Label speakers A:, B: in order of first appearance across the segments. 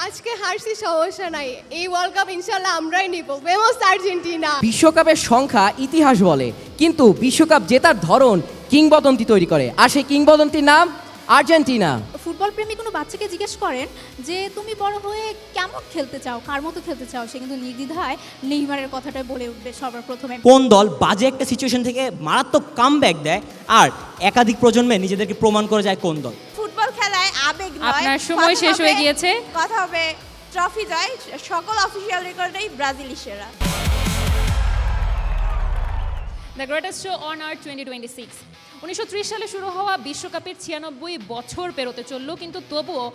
A: আজকে হারছি সমস্যা নাই, এই ওয়ার্ল্ড কাপ ইনশাল্লাহ আমরাই নিব। Famous Argentina.
B: বিশ্বকাপের সংখ্যা ইতিহাস বলে, কিন্তু বিশ্বকাপ জেতার ধরন কিংবদন্তি তৈরি করে, আর সেই কিংবদন্তির নাম আর্জেন্টিনা।
C: ফুটবল প্রেমী কোনো বাচ্চাকে জিজ্ঞেস করেন যে তুমি বড় হয়ে কেমন খেলতে চাও, কার মতো খেলতে চাও, সে কিন্তু নির্দ্বিধায় নেইমারের কথাটা বলে উঠবে সবার প্রথমে।
D: কোন দল বাজে একটা সিচুয়েশন থেকে মারাত্মক কামব্যাক দেয় আর একাধিক প্রজন্মে নিজেদেরকে প্রমাণ করে যায় কোন দল?
E: ফুটবল খেলায় আবেগ নয়,
F: আপনার সময় শেষ হয়ে গিয়েছে।
E: কথা হবে ট্রফি জয়, সকল অফিসিয়াল রেকর্ডেই ব্রাজিলই সেরা।
F: The greatest show on earth 2026। 1930 সালে শুরু হওয়া বিশ্বকাপের 96 বছর পেরোতে চলল, কিন্তু তবুও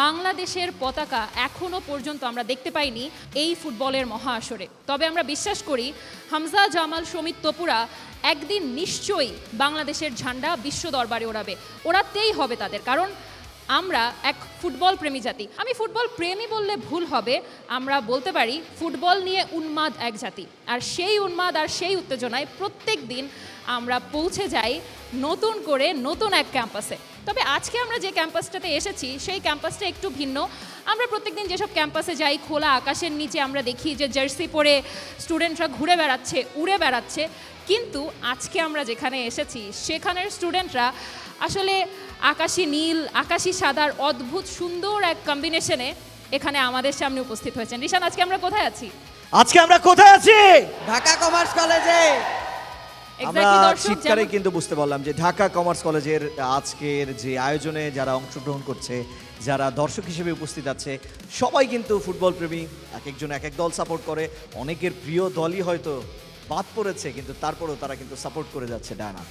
F: বাংলাদেশের পতাকা এখনও পর্যন্ত আমরা দেখতে পাইনি এই ফুটবলের মহা আসরে। তবে আমরা বিশ্বাস করি হামজা, জামাল, সমিত, তপুরা একদিন নিশ্চয়ই বাংলাদেশের ঝান্ডা বিশ্ব দরবারে ওড়াবে, ওড়াতেই হবে তাদের, কারণ আমরা এক ফুটবল প্রেমী জাতি। আমি ফুটবল প্রেমী বললে ভুল হবে, আমরা বলতে পারি ফুটবল নিয়ে উন্মাদ এক জাতি। আর সেই উন্মাদ আর সেই উত্তেজনায় প্রত্যেক দিন আমরা পৌঁছে যাই নতুন করে নতুন এক ক্যাম্পাসে। তবে আজকে আমরা যে ক্যাম্পাসটাতে এসেছি সেই ক্যাম্পাসটা একটু ভিন্ন। আমরা প্রত্যেকদিন যেসব ক্যাম্পাসে যাই, খোলা আকাশের নিচে আমরা দেখি যে জার্সি পরে স্টুডেন্টরা ঘুরে বেড়াচ্ছে, উড়ে বেড়াচ্ছে, কিন্তু আজকে আমরা যেখানে এসেছি সেখানের স্টুডেন্টরা আসলে আকাশি নীল, আকাশি সাদার অদ্ভুত সুন্দর এক কম্বিনেশনে এখানে আমাদের সামনে উপস্থিত হয়েছেন। রিশান, আজকে আমরা কোথায় আছি?
D: আজকে আমরা কোথায় আছি?
G: ঢাকা কমার্স কলেজে।
D: আমরা
F: Exactly, দর্শক,
D: চিৎকারে
F: যেমন-
D: কিন্তু বুঝতে পারলাম যে ঢাকা কমার্স কলেজের আজকের যে আয়োজনে যারা অংশগ্রহণ করছে, যারা দর্শক হিসেবে উপস্থিত আছে, সবাই কিন্তু ফুটবল প্রেমী, এক একজন এক এক দল সাপোর্ট করে। অনেকের প্রিয় দলই হয়তো বাদ পড়েছে, কিন্তু তারপরেও তারা কিন্তু সাপোর্ট করে যাচ্ছে ডানা।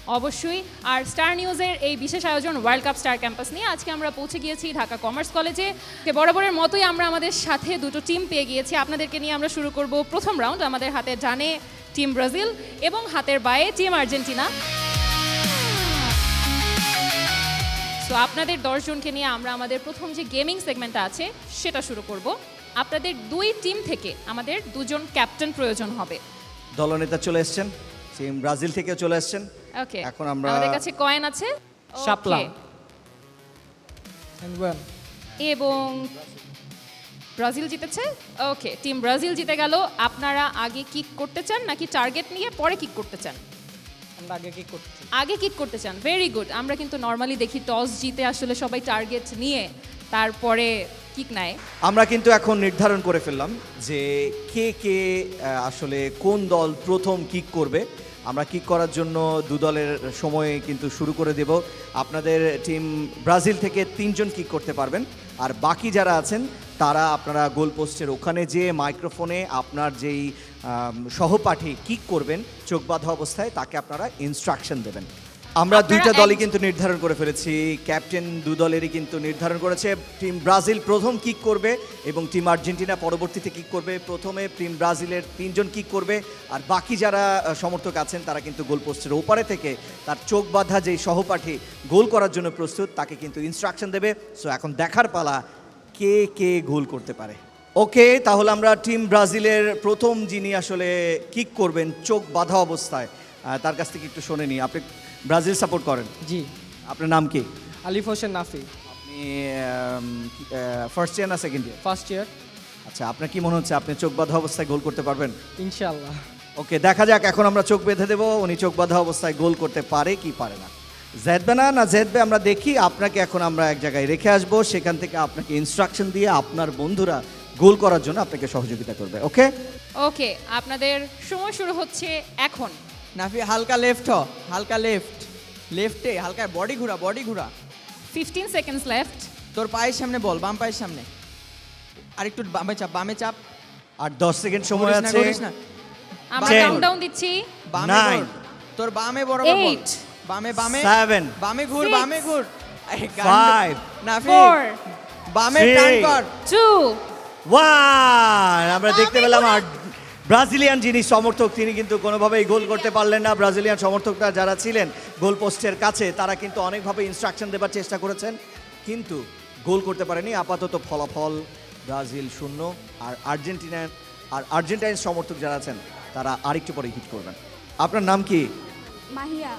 F: অবশ্যই। আর স্টার নিউজের এই বিশেষ আয়োজন ওয়ার্ল্ড কাপ স্টার ক্যাম্পাস নিয়ে আজকে আমরা পৌঁছে গিয়েছি ঢাকা কমার্স কলেজে। বরাবরের মতোই আমরা আমাদের সাথে দুটো টিম পেয়ে গিয়েছি। আপনাদেরকে নিয়ে আমরা শুরু করব প্রথম রাউন্ড। আমাদের হাতের ডানে টিম ব্রাজিল এবং হাতের বায়ে টিম আর্জেন্টিনা। সো আপনাদের 10 জনকে নিয়ে আমরা আমাদের প্রথম যে গেমিং সেগমেন্টটা আছে সেটা শুরু করব। আপনাদের দুই টিম থেকে আমাদের দুজন ক্যাপ্টেন প্রয়োজন হবে।
D: দলনেতা চলে এসেছেন, টিম ব্রাজিল থেকেও চলে এসেছেন।
F: ওকে,
D: এখন আমরা
F: আমাদের কাছে কয়েন আছে।
B: শাপলা।
F: Okay. এবং ব্রাজিল জিতেছে। ওকে, টিম ব্রাজিল জিতে গেল। আপনারা আগে কিক করতে চান নাকি টার্গেট নিয়ে পরে কিক করতে চান?
G: আমরা আগে কি করছি?
F: আগে কিক করতে চান, ভেরি গুড। আমরা কিন্তু নর্মালি দেখি টস জিতে আসলে সবাই টার্গেট নিয়ে তারপরে কিক নেয়।
D: আমরা কিন্তু এখন নির্ধারণ করে ফেললাম যে কে কে আসলে কোন দল প্রথম কিক করবে। আমরা কিক করার জন্য দু দলের সময় কিন্তু শুরু করে দেব। আপনাদের টিম ব্রাজিল থেকে 3 জন কিক করতে পারবেন, আর বাকি যারা আছেন তারা আপনারা গোল পোস্টের ওখানে যেয়ে মাইক্রোফোনে আপনার যেই সহপাঠী কিক করবেন চোখ বাঁধা অবস্থায় তাকে আপনারা ইনস্ট্রাকশন দেবেন। আমরা
F: আপনারা
D: দুইটা দলই কিন্তু নির্ধারণ করে ফেলেছি। ক্যাপ্টেন দু দলেরই কিন্তু নির্ধারণ করেছে। টিম ব্রাজিল প্রথম কিক করবে এবং টিম আর্জেন্টিনা পরবর্তীতে কিক করবে। প্রথমে টিম ব্রাজিলের 3 জন কিক করবে, আর বাকি যারা সমর্থক আছেন তারা কিন্তু গোল পোস্টের ওপারে থেকে তার চোখ বাঁধা যেই সহপাঠী গোল করার জন্য প্রস্তুত তাকে কিন্তু ইনস্ট্রাকশন দেবে। সো এখন দেখার পালা কে কে গোল করতে পারে। ওকে, তাহলে আমরা টিম ব্রাজিলের প্রথম যিনি আসলে কিক করবেন চোখ বাঁধা অবস্থায় তার কাছ থেকে একটু শুনে নিই। আপনি ব্রাজিল সাপোর্ট করেন?
G: জি।
D: আপনার নাম কি?
G: আলিফ হোসেন নাফি।
D: আপনি ফার্স্ট ইয়ার না সেকেন্ড ইয়ার?
G: First year.
D: আচ্ছা, আপনার কি মনে হচ্ছে আপনি চোখ বাঁধা অবস্থায় গোল করতে পারবেন?
G: ইনশাআল্লাহ।
D: ওকে, দেখা যাক। এখন আমরা চোখ বেঁধে দেবো উনি চোখ বাঁধা অবস্থায় গোল করতে পারে কি পারে না। জেতবে না জেতবে আমরা দেখি। আপনাকে এখন আমরা এক জায়গায় রেখে আসবো, সেখান থেকে আপনাকে ইনস্ট্রাকশন দিয়ে আপনার বন্ধুরা গোল করার জন্য আপনাকে সহযোগিতা করবে। ওকে
F: ওকে, আপনাদের সময় শুরু হচ্ছে এখন।
G: নাফি হালকা লেফট হ, হালকা লেফট, লেফটে হালকা বডি ঘুরা, বডি ঘুরা।
F: 15 সেকেন্ডস লেফট।
G: তোর পায়ের সামনে বল, বাম পায়ের সামনে। আর একটু বামে চাপ, বামে চাপ।
D: আর 10 সেকেন্ড সময়
G: করিস না,
D: আছে।
G: করিস না।
F: আমরা
D: 10,
F: কাউন্টডাউন দিচ্ছি।
G: বামে
D: 9,
G: ঘুর। তোর বামে বরাবর বল।
F: 8,
G: বামে বামে
D: 7,
G: বামে ঘুর,
F: 6,
G: বামে ঘুর। এই গান-
D: 5,
G: নাফি
F: 4,
G: বামে
D: 3,
G: টার্ন কর।
F: 2,
D: 1। আমরা দেখতে পেলাম আর ব্রাজিলিয়ান যিনি সমর্থক তিনি কিন্তু কোনোভাবেই গোল করতে পারলেন না। ব্রাজিলিয়ান সমর্থকরা যারা ছিলেন গোল পোস্টের কাছে তারা কিন্তু অনেকভাবে ইনস্ট্রাকশন দেবার চেষ্টা করেছেন, কিন্তু গোল করতে পারেনি। আপাতত ফলাফল ব্রাজিল 0, আর আর্জেন্টাইন সমর্থক যারা আছেন তারা আরেকটু পরে হিট করবেন। আপনার নাম কি?
C: মাহিয়া।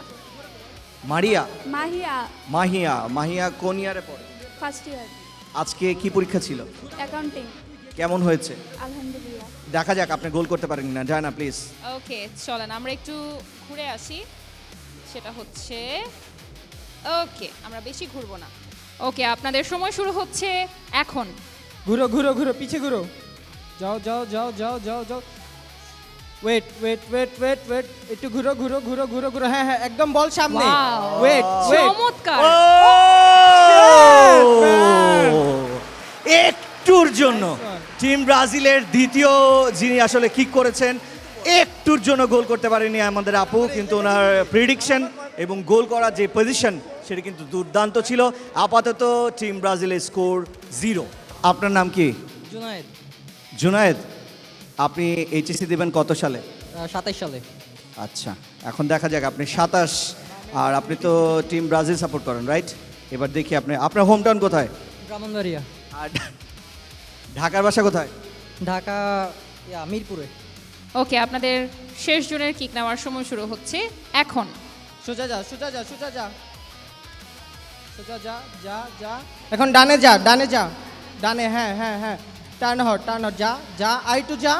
D: মারিয়া?
C: মাহিয়া
D: মাহিয়া। মাহিয়া কোন ইয়ারে পড়ে?
C: First year.
D: আজকে কি পরীক্ষা ছিল?
E: অ্যাকাউন্টিং।
D: কেমন হয়েছে?
E: আলহামদুলিল্লাহ।
D: দেখা যাক আপনি গোল করতে পারেন না, যায় না প্লিজ।
F: ওকে চলেন আমরা একটু ঘুরে আসি, সেটা হচ্ছে ওকে আমরা বেশি ঘুরবো না। ওকে আপনাদের সময় শুরু হচ্ছে এখন।
G: ঘুরো ঘুরো ঘুরো পিছে ঘুরো, যাও যাও যাও যাও যাও যাও, wait wait wait wait wait, একটু ঘুরো ঘুরো ঘুরো ঘুরো ঘুরো, হ্যাঁ হ্যাঁ একদম বল সামনে,
F: Wow!
G: ওয়েট ওয়েট,
F: চমৎকার।
D: একটুর জন্য টিম ব্রাজিলের দ্বিতীয় যিনি আসলে কিক করেছেন, একটুর জন্য গোল করতে পারেনি আমাদের আপু, কিন্তু ওনার প্রেডিকশন এবং গোল করার যে পজিশন সেটা কিন্তু দুর্দান্ত ছিল। আপাতত টিম ব্রাজিলের স্কোর 0। আপনার নাম কি?
B: জুনায়েদ,
D: জুনায়েদ, আপনি এইচএসসি দেবেন কত সালে?
B: 27 সালে।
D: আচ্ছা, এখন দেখা যাক আপনি 27, আর আপনি তো টিম ব্রাজিল সাপোর্ট করেন, রাইট? এবার দেখি আপনি, আপনার হোম টাউন কোথায়?
B: ব্রাহ্মণবাড়িয়া।
D: আর ঢাকার বাসা কোথায়?
B: ঢাকা মিরপুরে।
F: ওকে আপনাদের শেষ জনের কিক নেওয়ার সময় শুরু হচ্ছে এখন।
G: সোজা যা সোজা যা সোজা যা সোজা যা যা যা, এখন ডানে যা ডানে যা ডানে, হ্যাঁ হ্যাঁ হ্যাঁ, টার্ন হট যা যা, আই টু যা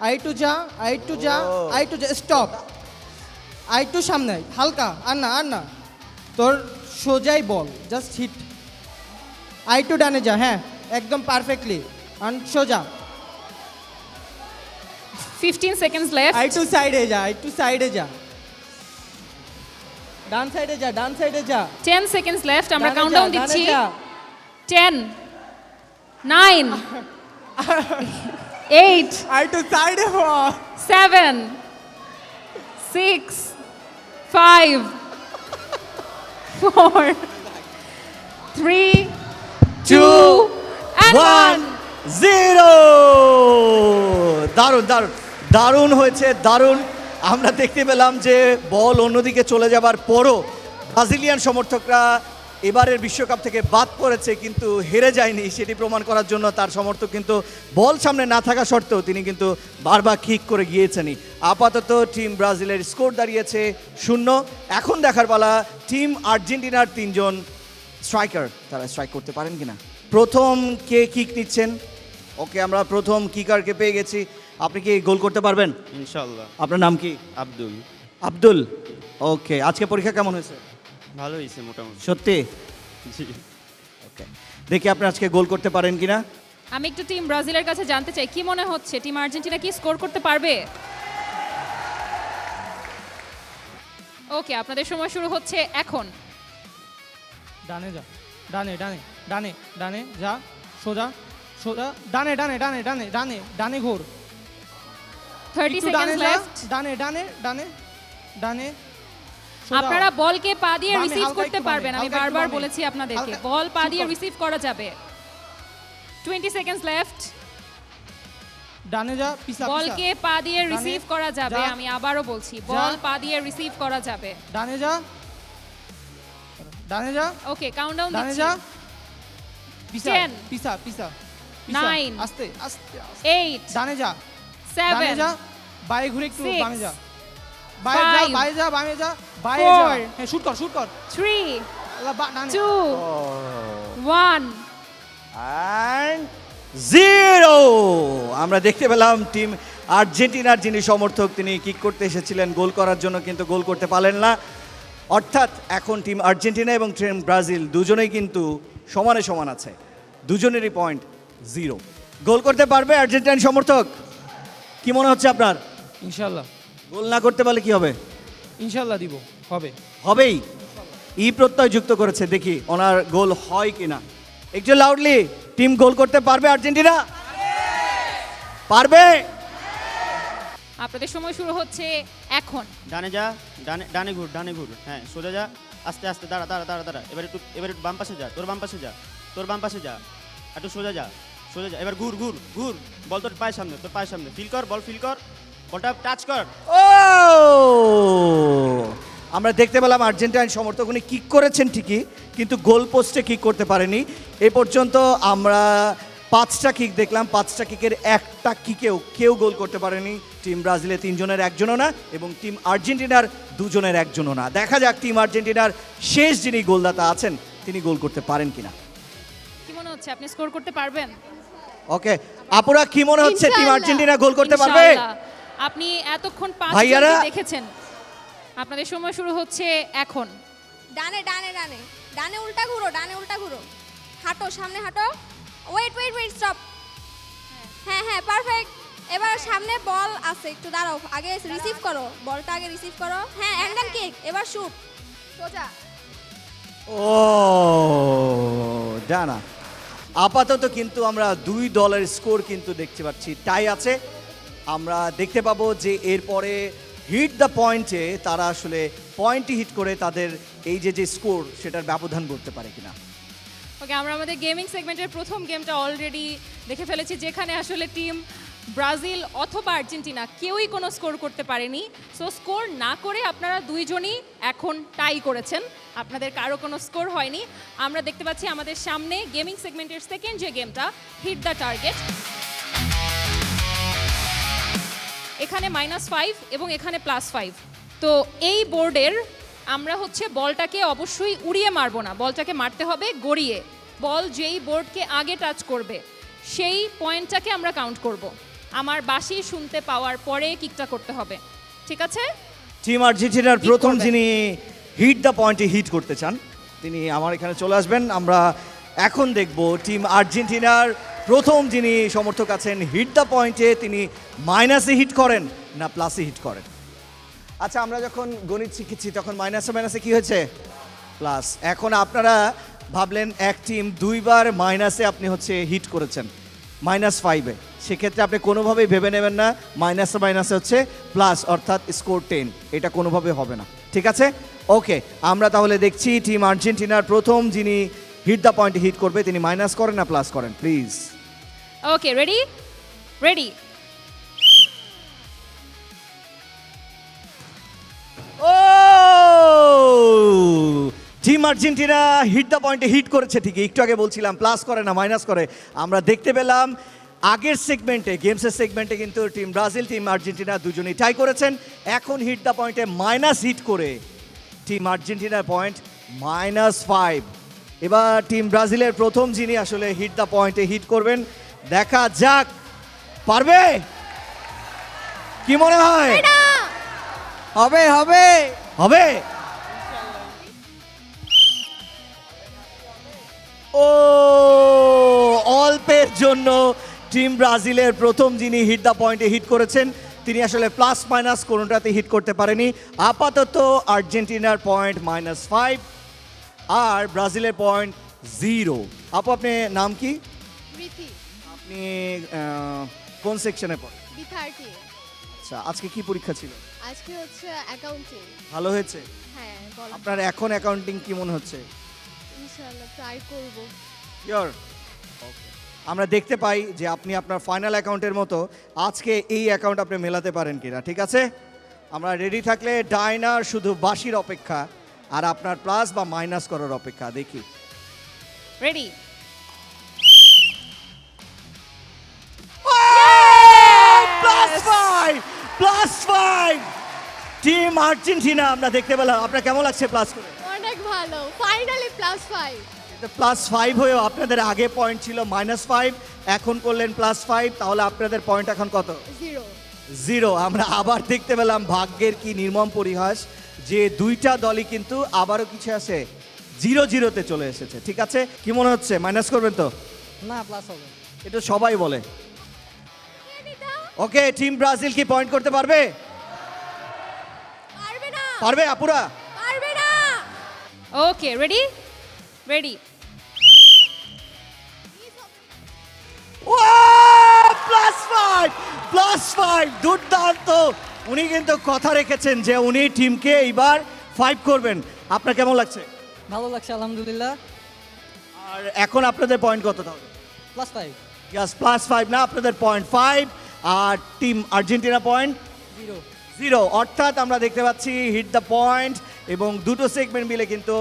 G: আই টু যা আই টু যা আই টু যা, স্টপ, আই টু সামনে হালকা, আর না তোর সোজাই বল, জাস্ট হিট, আই টু ডানে যা, হ্যাঁ একদম পারফেক্টলি, আর সোজা,
F: 15 সেকেন্ডস লেফট।
G: আই টু সাইডে যা, আই টু সাইডে যা, ডান সাইডে যা, ডান সাইডে যা,
F: 10 সেকেন্ডস লেফট, আমরা
G: ডানে
F: কাউন্টডাউন
G: যা,
F: দিচ্ছি।
G: ডানে যা।
F: 10 9 8
G: আই টু সাইডে হ,
F: 7 6 5 4 3 2 and 1
D: 0। দারুণ দারুণ দারুণ হয়েছে, দারুণ। আমরা দেখতে পেলাম যে বল অন্যদিকে চলে যাবার পরও ব্রাজিলিয়ান সমর্থকরা এবারের বিশ্বকাপ থেকে বাদ পড়েছে, কিন্তু হেরে যায়নি, সেটি প্রমাণ করার জন্য তার সমর্থক কিন্তু বল সামনে না থাকা সত্ত্বেও তিনি কিন্তু বারবার কিক করে গিয়েছেনই। আপাতত টিম ব্রাজিলের স্কোর দাঁড়িয়েছে 0। এখন দেখার পালা টিম আর্জেন্টিনার 3 জন স্ট্রাইকার, তারা স্ট্রাইক করতে পারেন কিনা। প্রথম কে কিক নিচ্ছেন? ওকে, আমরা প্রথম কিকারকে পেয়ে গেছি। আপনি কি গোল করতে পারবেন?
H: ইনশাল্লাহ।
D: আপনার নাম কি?
H: আব্দুল।
D: আব্দুল, ওকে। আজকে পরীক্ষা কেমন হয়েছে?
H: ভালো হয়েছে মোটামুটি।
D: সত্যি?
H: জি।
D: ওকে, দেখি আপনি আজকে গোল করতে পারেন কিনা।
F: আমি একটু টিম ব্রাজিলের কাছে জানতে চাই কি মনে হচ্ছে টিম আর্জেন্টিনা কি স্কোর করতে পারবে? ওকে আপনাদের সময় শুরু হচ্ছে এখন।
G: ডানে যা, ডানে ডানে ডানে ডানে যা, সোজা সোজা, ডানে ডানে ডানে ডানে ডানে ডানে ঘোর,
F: 30
G: একটু ডানে
F: সেকেন্ডস
G: যা,
F: লেফট।
G: ডানে ডানে ডানে ডানে, সোজা।
F: আপনারা বলকে পা দিয়ে
G: বামে,
F: রিসিভ
G: হালকা
F: করতে
G: একটু
F: পারবেন,
G: বামে,
F: আমি
G: হালকা একটু
F: বারবার
G: বামে।
F: বলেছি আপনাদেরকে
G: হালকা,
F: বল পা
G: shoot
F: দিয়ে
G: কর।
F: রিসিভ করা যাবে। 20 সেকেন্ডস লেফট।
G: ডানে যা, পিছা পিছা,
F: বলকে পা দিয়ে
G: ডানে,
F: রিসিভ করা যাবে,
G: যা,
F: আমি আবারও বলছি বল পা দিয়ে রিসিভ করা যাবে।
G: ডানে যা, ডানে যা,
F: ওকে কাউন্টডাউন
G: ডানে
F: দিচ্ছি।
G: যা, পিছা
F: 10
G: পিছা পিছা,
F: 9
G: আস্তে আস্তে আস্তে,
F: 8
G: ডানে যা, ডানে
F: 7
G: যা, বাইরে ঘুরে একটু
F: 6,
G: বামে যা, বাইরে যা,
F: 5,
G: বাইরে যা, বামে যা, বাইরে যা,
F: 4,
G: হ্যাঁ শুট কর শুট কর,
F: 3
G: আল্লাহ, ডানে
F: 2 1
D: অ্যান্ড 0। আমরা দেখতে পেলাম টিম আর্জেন্টিনার যিনি সমর্থক তিনি কিক করতে এসেছিলেন গোল করার জন্য, কিন্তু গোল করতে পারলেন না। অর্থাৎ এখন টিম আর্জেন্টিনা এবং টিম ব্রাজিল দুজনেই কিন্তু সমানে সমান আছে, দুজনেরই পয়েন্ট 0। গোল করতে পারবে আর্জেন্টিনান সমর্থক? কি মনে হচ্ছে আপনার?
G: ইনশাল্লাহ
D: গোল না করতে পারলে কি হবে?
G: ইনশাল্লাহ দিব, হবে।
D: হবেই, ই প্রত্যয় যুক্ত করেছে, দেখি ওনার গোল হয় কিনা। একটু লাউডলি, টিম গোল করতে পারবে আর্জেন্টিনা? পারবে?
F: আপনাদের সময় শুরু হচ্ছে এখন।
H: ডানে যা, ডানে ডানে ঘুর, ডানে ঘুর, হ্যাঁ সোজা যা, আস্তে আস্তে, দাঁড়া দাঁড়া দাঁড়া দাঁড়া, এবার একটু বাম পাশে যা, তোর বাম পাশে যা, তোর বাম পাশে যা, একটু সোজা যা, সোজা যা, এবার ঘুর ঘুর ঘুর, বল তোর পায়ের সামনে, তোর পায়ের সামনে, ফিল কর, বল ফিল কর, বলটা টাচ কর।
D: ও, আমরা দেখতে পেলাম আর্জেন্টাইন সমর্থক উনি কিক করেছেন ঠিকই, কিন্তু গোল পোস্টে কিক করতে পারেনি। এ পর্যন্ত আমরা 5টা কিক দেখলাম, 5টা কিকের একটা কিকেও কেউ গোল করতে পারেনি। টিম ব্রাজিলের 3 জনের একজনও না, এবং টিম আর্জেন্টিনার 2 জনের একজনও না। দেখা যাক টিম আর্জেন্টিনার শেষ যিনি গোলদাতা আছেন তিনি গোল করতে পারেন কিনা।
F: কি মনে হচ্ছে আপনি স্কোর করতে পারবেন?
D: ওকে আপুরা কি মনে হচ্ছে টিম
A: ইনশাআল্লাহ।
D: আর্জেন্টিনা গোল করতে পারবে?
F: ইনশাআল্লাহ। আপনি এতক্ষণ 5
D: ভাইয়ারা।
F: জনকে দেখেছেন। আপনাদের সময় শুরু হচ্ছে এখন।
E: ডানে ডানে ডানে ডানে উল্টা ঘুরো, ডানে উল্টা ঘুরো, হাঁটো, সামনে হাঁটো। Wait wait wait, stop. হ্যাঁ হ্যাঁ, পারফেক্ট। এবার সামনে বল আছে, একটু দাঁড়াও, আগে রিসিভ করো, বলটা আগে রিসিভ করো। হ্যাঁ, অ্যান্ড দেন কিক। এবার শুট।
A: সোজা।
D: ও ডানা। আপাতত কিন্তু আমরা দুই দলের স্কোর কিন্তু দেখতে পাচ্ছি টাই আছে। আমরা দেখতে পাবো যে এরপরে হিট দ্য পয়েন্টে তারা আসলে পয়েন্টই হিট করে তাদের এই যে স্কোর সেটার ব্যবধান করতে পারে কিনা।
F: ওকে, আমরা আমাদের গেমিং সেগমেন্টের প্রথম গেমটা অলরেডি দেখে ফেলেছি, যেখানে আসলে টিম ব্রাজিল অথবা আর্জেন্টিনা কেউই কোনো স্কোর করতে পারেনি। সো স্কোর না করে আপনারা দুইজনই এখন টাই করেছেন, আপনাদের কারো কোনো স্কোর হয়নি। আমরা দেখতে পাচ্ছি আমাদের সামনে গেমিং সেগমেন্টের সেকেন্ড যে গেমটা, হিট দ্য টার্গেট। এখানে -5 এবং এখানে +5। তো এই বোর্ডের আমরা হচ্ছে বলটাকে অবশ্যই উড়িয়ে মারবো না, বলটাকে মারতে হবে গড়িয়ে। বল যেই বোর্ডকে আগে টাচ করবে সেই পয়েন্টটাকে আমরা কাউন্ট করব। আমার বাঁশি শুনতে পাওয়ার পরে কিকটা করতে হবে, ঠিক আছে?
D: টিম আর্জেন্টিনার
F: Hit
D: প্রথম
F: করবেন।
D: যিনি হিট দ্য পয়েন্টে হিট করতে চান তিনি আমার এখানে চলে আসবেন। আমরা এখন দেখব টিম আর্জেন্টিনার প্রথম যিনি সমর্থক আছেন হিট দ্য পয়েন্টে তিনি মাইনাসে হিট করেন না প্লাসে হিট করেন। আচ্ছা, আমরা যখন গণিত শিখেছি তখন মাইনাসে মাইনাসে কি হয়েছে? প্লাস। এখন আপনারা ভাবলেন এক টিম দুইবার মাইনাসে আপনি হচ্ছে হিট করেছেন -5-এ, সেক্ষেত্রে আপনি কোনোভাবেই ভেবে নেবেন না মাইনাসে মাইনাসে হচ্ছে প্লাস, অর্থাৎ স্কোর 10, এটা কোনোভাবে হবে না, ঠিক আছে? ওকে, আমরা তাহলে দেখছি টিম আর্জেন্টিনার প্রথম যিনি হিট দ্য পয়েন্টে হিট করবে তিনি মাইনাস করেন না প্লাস করেন, প্লিজ।
F: Okay, ready ready.
D: ও টিম আর্জেন্টিনা হিট দ্য পয়েন্টে হিট করেছে ঠিকই, একটু আগে বলছিলাম প্লাস করে না মাইনাস করে। আমরা দেখতে পেলাম আগের সেগমেন্টে, গেমসের সেগমেন্টে কিন্তু টিম ব্রাজিল টিম আর্জেন্টিনা দুজনেই টাই করেছেন। এখন হিট দ্য পয়েন্টে মাইনাস হিট করে টিম আর্জেন্টিনার পয়েন্ট -5। এবার টিম ব্রাজিলের প্রথম যিনি আসলে হিট দ্য পয়েন্টে হিট করবেন, দেখা যাক পারবে কি মনে হয়?
G: হবে হবে।
D: হবে। ও অল্পের জন্য টিম ব্রাজিলের প্রথম যিনি হিট দ্য পয়েন্টে হিট করেছেন তিনি আসলে প্লাস মাইনাস কোনোটাতে হিট করতে পারেনি। আপাতত আর্জেন্টিনার পয়েন্ট -5 আর ব্রাজিলের পয়েন্ট 0। আপু, আপনি নাম কি?
A: রীতি।
D: আপনি কোন সেকশনে পড়েন?
A: B30।
D: আচ্ছা, আজকে কি পরীক্ষা ছিল?
A: আজকে হচ্ছে অ্যাকাউন্টিং।
D: ভালো হয়েছে?
A: হ্যাঁ, বলো।
D: আপনার এখন অ্যাকাউন্টিং কি মনে হচ্ছে?
A: ইনশাআল্লাহ ট্রাই করব।
D: শিওর? আমরা দেখতে পাই যে আপনি আপনার ফাইনাল অ্যাকাউন্টের মতো আজকে এই অ্যাকাউন্ট আপনি মেলাতে পারেন কিনা, ঠিক আছে? আমরা রেডি থাকলে ডাইনার শুধু বাঁশির অপেক্ষা আর আপনার প্লাস বা মাইনাস করার অপেক্ষা। দেখি।
F: রেডি।
D: +5 টিম আর্জেন্টিনা আমরা দেখতে পেলাম। আপনার কেমন লাগছে প্লাস করে?
A: অনেক ভালো, ফাইনালি +5।
D: +5 হয়েও আপনাদের আগে পয়েন্ট ছিল -5, এখন করলেন +5, তাহলে আপনাদের পয়েন্ট এখন কত? 0। আমরা আবার দেখতে পেলাম ভাগ্যের কি নির্মম পরিহাস যে দুইটা দলই কিন্তু আবারও কিছু আছে 0-0-তে চলে এসেছে, ঠিক আছে? কি মনে হচ্ছে মাইনাস করবেন তো?
G: না, প্লাস হবে।
D: এটা সবাই বলে। ওকে, টিম ব্রাজিল কি পয়েন্ট করতে পারবে?
E: পারবে না,
D: পারবে আপুরা?
E: পারবে না।
F: ওকে, রেডি রেডি।
D: +5 দুর্দান্ত। উনি কিন্তু কথা রেখেছেন যে উনি টিমকে এইবার 5 করবেন। আপনার কেমন লাগছে?
G: ভালো লাগছে আলহামদুলিল্লাহ।
D: আর এখন আপনাদের পয়েন্ট কত তাহলে?
G: +5।
D: ইয়াস, +5 না, আপনাদের পয়েন্ট 5 আর টিম আর্জেন্টিনা পয়েন্ট 0। অর্থাৎ আমরা দেখতে পাচ্ছি হিট দ্য পয়েন্ট এবং দুটো সেগমেন্ট মিলে কিন্তু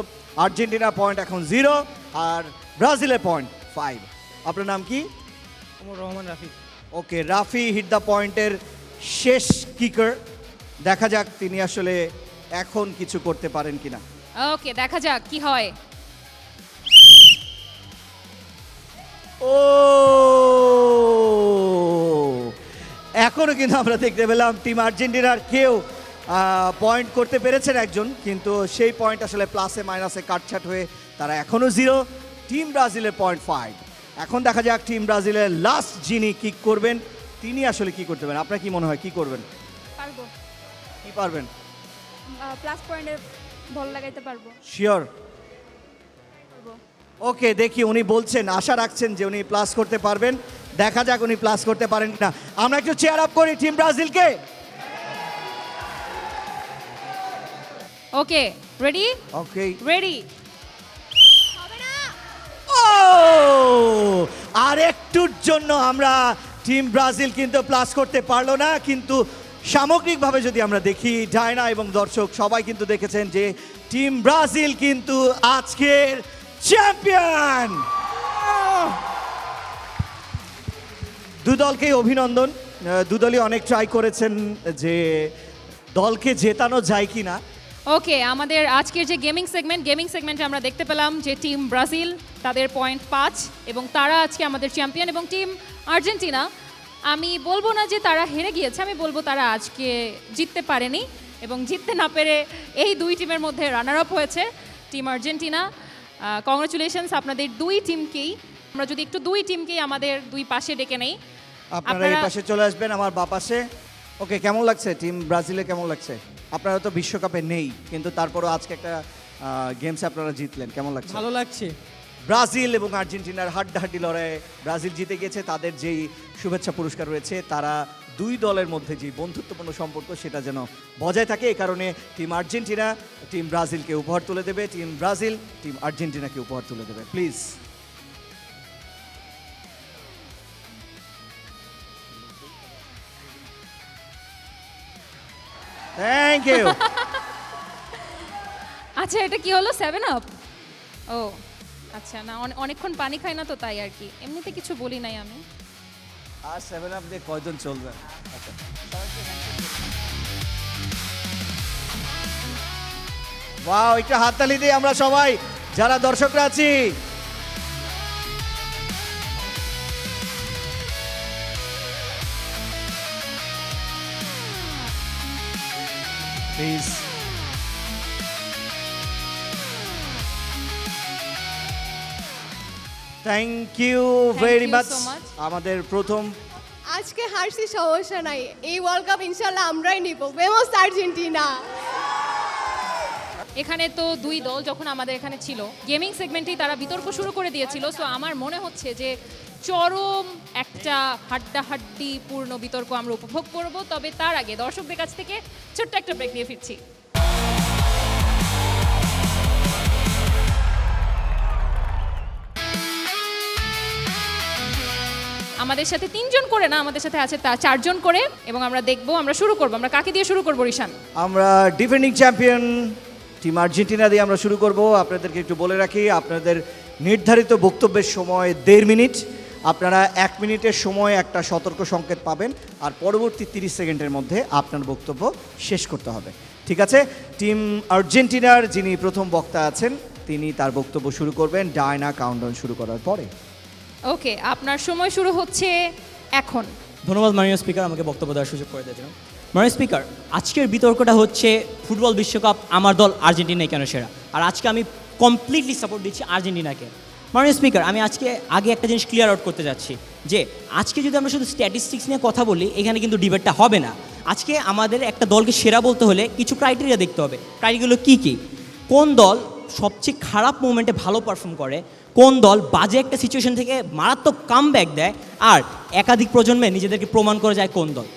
D: আর্জেন্টিনার পয়েন্ট এখন 0 আর ব্রাজিলের পয়েন্ট 5। আপনার নাম কি?
G: ওমর রহমান রাফি।
D: ওকে, রাফি হিট দ্য পয়েন্টের শেষ কিকার। দেখা যাক তিনি আসলে এখন কিছু করতে পারেন কিনা।
F: ওকে, দেখা যাক কি হয়।
D: ও এখনো কিন্তু আমরা দেখতে পেলাম টিম আর্জেন্টিনার কেউ পয়েন্ট করতে পেরেছেন একজন, কিন্তু সেই পয়েন্ট আসলে প্লাসে মাইনাসে কাটছাট হয়ে তারা এখনো 0। টিম ব্রাজিলের 0.5। এখন দেখা যাক টিম ব্রাজিলের লাস্ট যিনি কিক করবেন তিনি আসলে কি করতে পারেন। আপনার কি মনে হয় কি করবেন?
E: পারবো,
D: কি পারবেন?
E: প্লাস পয়েন্টে বল লাগাইতে পারবো।
D: শিওর? ওকে, দেখি উনি বলছেন, আশা রাখছেন যে উনি প্লাস করতে পারবেন। দেখা যাক উনি প্লাস করতে পারেন কিনা। আমরা একটু চেয়ার আপ করি টিম ব্রাজিলকে।
F: ওকে, রেডি
D: ওকে,
F: রেডি।
D: ও আর একটুর জন্য আমরা টিম ব্রাজিল কিন্তু প্লাস করতে পারলো না, কিন্তু সামগ্রিকভাবে যদি আমরা দেখি ডায়না এবং দর্শক সবাই কিন্তু দেখেছেন যে টিম ব্রাজিল কিন্তু আজকের চ্যাম্পিয়ন। দুদলকেই অভিনন্দন। দুদলই অনেক ট্রাই করেছেন যে দলকে জেতানো যায় কি না।
F: ওকে, আমাদের আজকের যে গেমিং সেগমেন্টে আমরা দেখতে পেলাম যে টিম ব্রাজিল তাদের 0.5 এবং তারা আজকে আমাদের চ্যাম্পিয়ন, এবং টিম আর্জেন্টিনা আমি বলবো না যে তারা হেরে গিয়েছে, আমি বলবো তারা আজকে জিততে পারেনি এবং জিততে না পেরে এই দুই টিমের মধ্যে রানার আপ হয়েছে টিম আর্জেন্টিনা। কংগ্রাচুলেশনস আপনাদের দুই টিমকেই। আমরা যদি একটু দুই টিমকেই আমাদের দুই পাশে ডেকে নেই।
D: আপনারা এই পাশে চলে আসবেন আমার বা পাশে। ওকে, কেমন লাগছে টিম ব্রাজিলে, কেমন লাগছে? আপনারা তো বিশ্বকাপে নেই, কিন্তু তারপরও আজকে একটা গেমস আপনারা জিতলেন, কেমন লাগছে?
G: ভালো লাগছে।
D: ব্রাজিল এবং আর্জেন্টিনার হাড্ডাহাড্ডি লড়াইয়ে ব্রাজিল জিতে গেছে। তাদের যেই শুভেচ্ছা পুরস্কার রয়েছে, তারা দুই দলের মধ্যে যে বন্ধুত্বপূর্ণ সম্পর্ক সেটা যেন বজায় থাকে। এই কারণে টিম আর্জেন্টিনা টিম ব্রাজিলকে উপহার তুলে দেবে, টিম ব্রাজিল টিম আর্জেন্টিনাকে উপহার তুলে দেবে। প্লিজ। Thank you.
F: আচ্ছা, এটা কি হলো? 7 আপ? ও আচ্ছা, না অনেকক্ষণ পানি খাই না তো তাই আর কি, এমনিতে কিছু বলি নাই আমি।
D: আর 7 আপ দিয়ে কয়জন চলবে? আচ্ছা, ওয়াও, একটা হাততালি দিই আমরা সবাই যারা দর্শকরা আছি। Please. Thank you very
F: you
D: much.
F: so much.
D: আমাদের প্রথম
A: আজকে হারছি সমস্যা নাই, এই ওয়ার্ল্ড কাপ ইনশাল্লাহ আমরাই নিব। ভেমোস আর্জেন্টিনা।
F: এখানে তো দুই দল যখন আমাদের এখানে ছিল, গেমিং সেগমেন্টেই তারা বিতর্ক শুরু করে দিয়েছিল। সো আমার মনে হচ্ছে যে চরম একটা হাড্ডাহাড্ডি পূর্ণ বিতর্ক আমরা উপভোগ করব। তবে তার আগে দর্শকদের কাছ থেকে ছোট্ট একটা ব্রেক নিয়ে ফিরছি। আমাদের সাথে 3 জন করে না, আমাদের সাথে আছে 4 জন করে, এবং আমরা দেখবো, আমরা শুরু করব। আমরা কাকে দিয়ে শুরু করবো রিশান?
D: আমরা ডিফেন্ডিং চ্যাম্পিয়ন টিম আর্জেন্টিনা দিয়ে আমরা শুরু করব। আপনাদেরকে একটু বলে রাখি, আপনাদের নির্ধারিত বক্তব্যের সময় 1.5 মিনিট। আপনারা 1 মিনিটের সময় একটা সতর্ক সংকেত পাবেন, আর পরবর্তী 30 সেকেন্ডের মধ্যে আপনার বক্তব্য শেষ করতে হবে। ঠিক আছে? টিম আর্জেন্টিনার যিনি প্রথম বক্তা আছেন তিনি তার বক্তব্য শুরু করবেন ডায়না কাউন্টডাউন শুরু করার পরে।
F: ওকে, আপনার সময় শুরু হচ্ছে এখন।
I: ধন্যবাদ মাননীয় স্পিকার আমাকে বক্তব্য দেওয়ার সুযোগ করে দেওয়ার জন্য। মাননীয় স্পিকার, আজকের বিতর্কটা হচ্ছে ফুটবল বিশ্বকাপ আমার দল আর্জেন্টিনাই কেন সেরা, আর আজকে আমি কমপ্লিটলি সাপোর্ট দিচ্ছি আর্জেন্টিনাকে। মাননীয় স্পিকার, আমি আগে একটা জিনিস ক্লিয়ার আউট করতে যাচ্ছি যে আজকে যদি আমরা শুধু স্ট্যাটিস্টিক্স নিয়ে কথা বলি, এখানে কিন্তু ডিবেটটা হবে না। আজকে আমাদের একটা দলকে সেরা বলতে হলে কিছু ক্রাইটেরিয়া দেখতে হবে। ক্রাইটেরিয়াগুলো কী কী? কোন দল সবচেয়ে খারাপ মোমেন্টে ভালো পারফর্ম করে, কোন দল বাজে একটা সিচুয়েশন থেকে মারাত্মক কামব্যাক দেয়, আর একাধিক প্রজন্মে নিজেদেরকে প্রমাণ করে যায় কোন দল।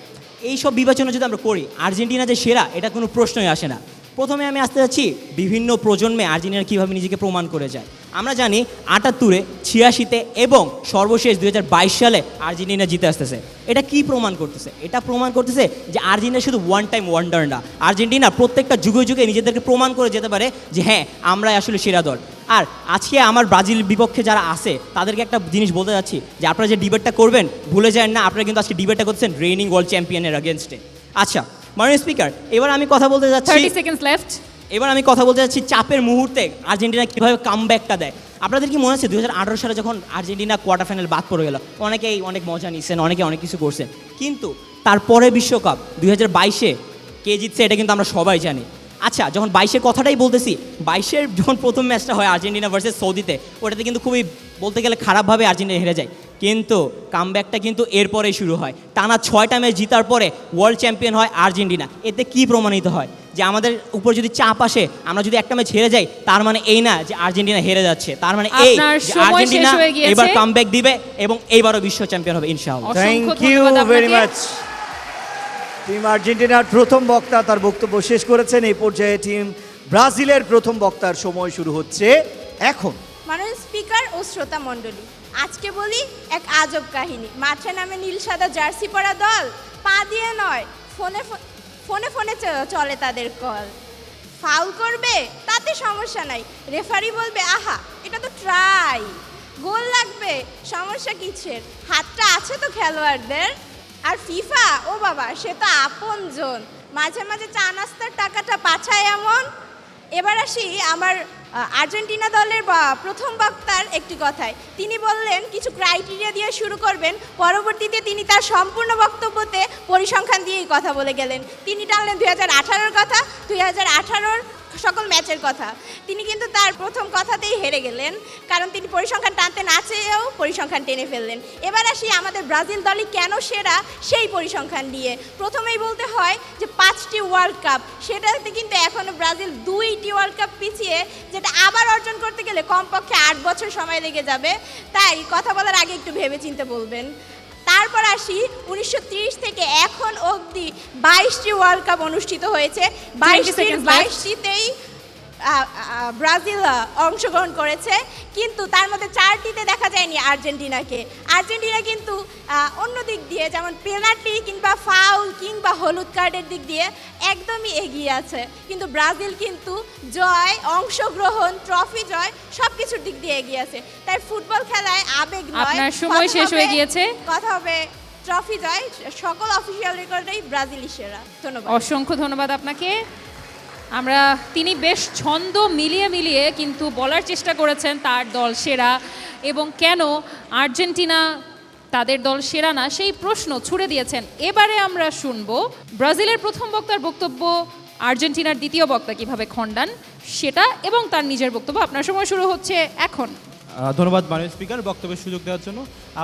I: এই সব বিবেচনা যদি আমরা করি, আর্জেন্টিনা যে সেরা এটা কোনো প্রশ্নই আসে না। প্রথমে আমি আসতে যাচ্ছি বিভিন্ন প্রজন্মে আর্জেন্টিনা কীভাবে নিজেকে প্রমাণ করে যায়। আমরা জানি 78-এ, 86-তে এবং সর্বশেষ 2022 সালে আর্জেন্টিনা জিতে আসতেছে। এটা কি প্রমাণ করতেছে? এটা প্রমাণ করতেছে যে আর্জেন্টিনা শুধু ওয়ান টাইম ওয়ান্ডার না, আর্জেন্টিনা প্রত্যেকটা যুগে যুগে নিজেদেরকে প্রমাণ করে যেতে পারে যে হ্যাঁ, আমরাই আসলে সেরা দল। আর আজকে আমার ব্রাজিল বিপক্ষে যারা আছে তাদেরকে একটা জিনিস বলতে যাচ্ছি যে আপনারা যে ডিবেটটা করবেন ভুলে যায় না, আপনারা কিন্তু আজকে ডিবেটটা করছেন রেইনিং ওয়ার্ল্ড চ্যাম্পিয়নের এগেনস্টে। আচ্ছা মাননীয় স্পিকার, এবার আমি কথা বলতে যাচ্ছি
F: 30 সেকেন্ডস লেফট।
I: এবার আমি কথা বলতে যাচ্ছি চাপের মুহূর্তে আর্জেন্টিনা কীভাবে কামব্যাকটা দেয়। আপনাদের কি মনে আছে 2018 সালে যখন আর্জেন্টিনা কোয়ার্টার ফাইনাল বাদ পড়ে গেল, অনেকেই অনেক মজা নিচ্ছেন, অনেকে অনেক কিছু করছেন, কিন্তু তারপরে বিশ্বকাপ 2022-এ কে জিতছে এটা কিন্তু আমরা সবাই জানি। আচ্ছা, যখন 22-এর কথাটাই বলতেছি, 22-এর যখন প্রথম ম্যাচটা হয় আর্জেন্টিনা ভার্সেস সৌদিতে, ওটাতে কিন্তু খুবই বলতে গেলে খারাপভাবে আর্জেন্টিনা হেরে যায়, কিন্তু কামব্যাকটা কিন্তু এরপরেই শুরু হয়। টানা 6টা ম্যাচ জিতার পরে ওয়ার্ল্ড চ্যাম্পিয়ন হয় আর্জেন্টিনা। এতে কি প্রমাণিত হয় যে আমাদের উপর যদি চাপ আসে, আমরা যদি একটা ম্যাচ হেরে যাই, তার মানে এই না যে আর্জেন্টিনা হেরে যাচ্ছে, তার মানে এই
F: আপনার
I: যে
F: সময়
I: আর্জেন্টিনা
F: শেষ হয়ে গিয়েছে।
I: এবার কামব্যাক দিবে এবং এইবারও বিশ্ব চ্যাম্পিয়ন হবে ইনশাআল্লাহ।
F: অসংখ্য
D: থ্যাংক ইউ
F: ধন্যবাদ
D: ভেরি
F: আপনাকে।
D: মাচ। টিম আর্জেন্টিনার প্রথম বক্তা তার বক্তব্য শেষ করেছেন। এই পর্যায়ে টিম ব্রাজিলের প্রথম বক্তার সময় শুরু হচ্ছে এখন।
J: মাননীয় স্পিকার ও শ্রোতা মণ্ডলী, আজকে বলি এক আজব কাহিনী। মাঠে নামে নীল সাদা জার্সি পরা দল, পা দিয়ে নয় ফোনে ফোনে ফোনে চলে তাদের কল। ফাউল করবে তাতে সমস্যা নাই, রেফারি বলবে আহা এটা তো ট্রাই। গোল লাগবে সমস্যা কিসের, হাতটা আছে তো খেলোয়াড়দের। আর ফিফা ও বাবা সে তো আপনজন, মাঝে মাঝে চা নাস্তার টাকাটা পাঠায় এমন। এবার আসি আমার আর্জেন্টিনা দলের প্রথম বক্তার একটি কথায়। তিনি বললেন কিছু ক্রাইটেরিয়া দিয়ে শুরু করবেন, পরবর্তীতে তিনি তার সম্পূর্ণ বক্তব্যতে পরিসংখ্যান দিয়েই কথা বলে গেলেন। তিনি টানলেন 2018-র কথা, 2018-র সকল ম্যাচের কথা। তিনি কিন্তু তার প্রথম কথাতেই হেরে গেলেন, কারণ তিনি পরিসংখ্যান টানতে না চেয়েও পরিসংখ্যান টেনে ফেললেন। এবার আসি আমাদের ব্রাজিল দলই কেন সেরা সেই পরিসংখ্যান দিয়ে। প্রথমেই বলতে হয় যে 5টি ওয়ার্ল্ড কাপ, সেটাতে কিন্তু এখনও ব্রাজিল 2টি ওয়ার্ল্ড কাপ পিছিয়ে, যেটা আবার অর্জন করতে গেলে কমপক্ষে 8 বছর সময় লেগে যাবে। তাই কথা বলার আগে একটু ভেবেচিন্তে বলবেন। তারপর আসি 1930 থেকে এখন অবধি 22টি ওয়ার্ল্ড কাপ অনুষ্ঠিত হয়েছে, 22টিতেই ব্রাজিল অংশগ্রহণ করেছে, কিন্তু তার মধ্যে 4টিতে দেখা যায়নি আর্জেন্টিনাকে। আর্জেন্টিনা কিন্তু অন্য দিক দিয়ে, যেমন পেনাল্টি কিংবা ফাউল কিংবা হলুদ কার্ডের দিক দিয়ে একদমই এগিয়ে আছে, কিন্তু ব্রাজিল কিন্তু জয়, অংশগ্রহণ, ট্রফি জয় সব কিছুর দিক দিয়ে এগিয়ে আছে। তাই ফুটবল খেলায় আবেগ নয়,
F: আপনার সময়
J: কথা
F: শেষ হয়ে
J: হবে-
F: গিয়েছে।
J: কথা হবে ট্রফি জয়। সকল অফিসিয়াল রেকর্ডেই ব্রাজিলই সেরা। ধন্যবাদ।
F: অসংখ্য ধন্যবাদ আপনাকে। আমরা তিনি বেশ ছন্দ মিলিয়ে মিলিয়ে কিন্তু বলার চেষ্টা করেছেন তার দল সেরা, এবং কেন আর্জেন্টিনা তাদের দল সেরা না সেই প্রশ্ন ছুড়ে দিয়েছেন। এবারে আমরা শুনবো ব্রাজিলের প্রথম বক্তার বক্তব্য, আর্জেন্টিনার দ্বিতীয় বক্তা কিভাবে খণ্ডান সেটা, এবং তার নিজের বক্তব্য। আপনার সময় শুরু হচ্ছে এখন।
K: ধন্যবাদ মাননীয় স্পিকার বক্তব্যের সুযোগ দেওয়ার জন্য।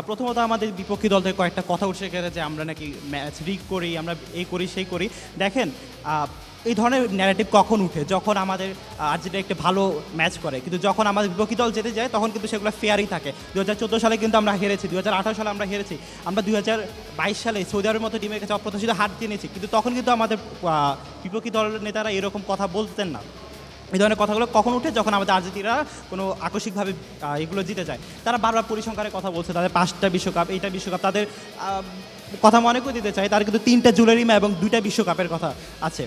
K: প্রথমত আমাদের বিপক্ষী দল থেকে কয়েকটা কথা উঠে গেছে যে আমরা নাকি ম্যাচ রিগ করি, আমরা এই করি সেই করি। দেখেন, এই ধরনের ন্যারেটিভ কখন উঠে, যখন আমাদের আর্জেন্টিনা একটা ভালো ম্যাচ করে, কিন্তু যখন আমাদের বিপক্ষী দল যেতে যায় তখন কিন্তু সেগুলো ফেয়ারই থাকে। 2014 সালে কিন্তু আমরা হেরেছি, 2018 সালে আমরা হেরেছি, আমরা 2022 সালে সৌদি আরবের মতো টিমের কাছে অপ্রত্যাশিত হার জেনেছি, কিন্তু তখন কিন্তু আমাদের বিপক্ষী দলের নেতারা এরকম কথা বলতেন না। এই ধরনের কথাগুলো কখন উঠে, যখন আমাদের আর্জেন্টিনা কোনো আকস্মিকভাবে এগুলো জিতে যায়। তারা বারবার পরিসংখ্যানের কথা বলছে, তাদের 5টা বিশ্বকাপ, এইটা বিশ্বকাপ, তাদের কথা মনে করে দিতে চাই, তার কিন্তু 3টা জুলেরিমা এবং 2টা বিশ্বকাপের কথা আছে।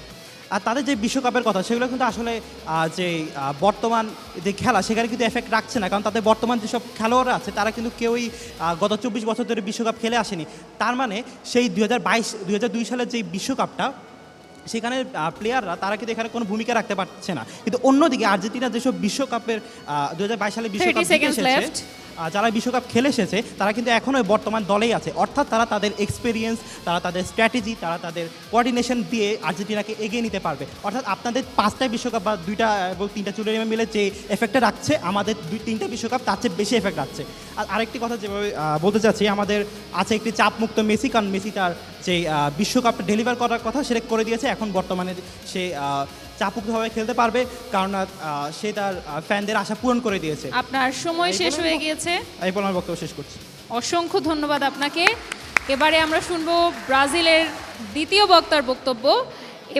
K: আর তাদের যে বিশ্বকাপের কথা সেগুলো কিন্তু আসলে যে বর্তমান যে খেলা সেখানে কিন্তু এফেক্ট রাখছে না, কারণ তাদের বর্তমান যেসব খেলোয়াড়রা আছে তারা কিন্তু কেউই গত 24 বছর ধরে বিশ্বকাপ খেলে আসেনি। তার মানে সেই 2002 সালের যে বিশ্বকাপটা, সেখানে প্লেয়াররা তারা কিন্তু এখানে কোনো ভূমিকা রাখতে পারছে না। কিন্তু অন্যদিকে আর্জেন্টিনা যেসব বিশ্বকাপের 2022 সালে বিশ্বকাপ জিতে এসেছে, যারা বিশ্বকাপ খেলে এসেছে তারা কিন্তু এখনও বর্তমান দলেই আছে, অর্থাৎ তারা তাদের এক্সপিরিয়েন্স, তারা তাদের স্ট্র্যাটেজি, তারা তাদের কোঅর্ডিনেশন দিয়ে আর্জেন্টিনাকে এগিয়ে নিতে পারবে। অর্থাৎ আপনাদের 5টা বিশ্বকাপ বা 2টা এবং 3টা চুলেরিমা মিলে যে এফেক্টটা রাখছে, আমাদের 2-3টা বিশ্বকাপ তার চেয়ে বেশি এফেক্ট রাখছে। আর আরেকটি কথা যেভাবে বলতে চাচ্ছি, আমাদের আছে একটি চাপমুক্ত মেসি, কারণ মেসি তার যে বিশ্বকাপটা ডেলিভার করার কথা সেটা করে দিয়েছে। এখন বর্তমানে সে চাপমুক্তভাবে খেলতে পারবে, কারণ সে তার ফ্যানদের আশা পূরণ করে দিয়েছে।
F: আপনার সময় শেষ হয়ে গিয়েছে।
K: এই বলে আমার বক্তব্য শেষ করছি।
F: অসংখ্য ধন্যবাদ আপনাকে। এবারে আমরা শুনবো ব্রাজিলের দ্বিতীয় বক্তার বক্তব্য,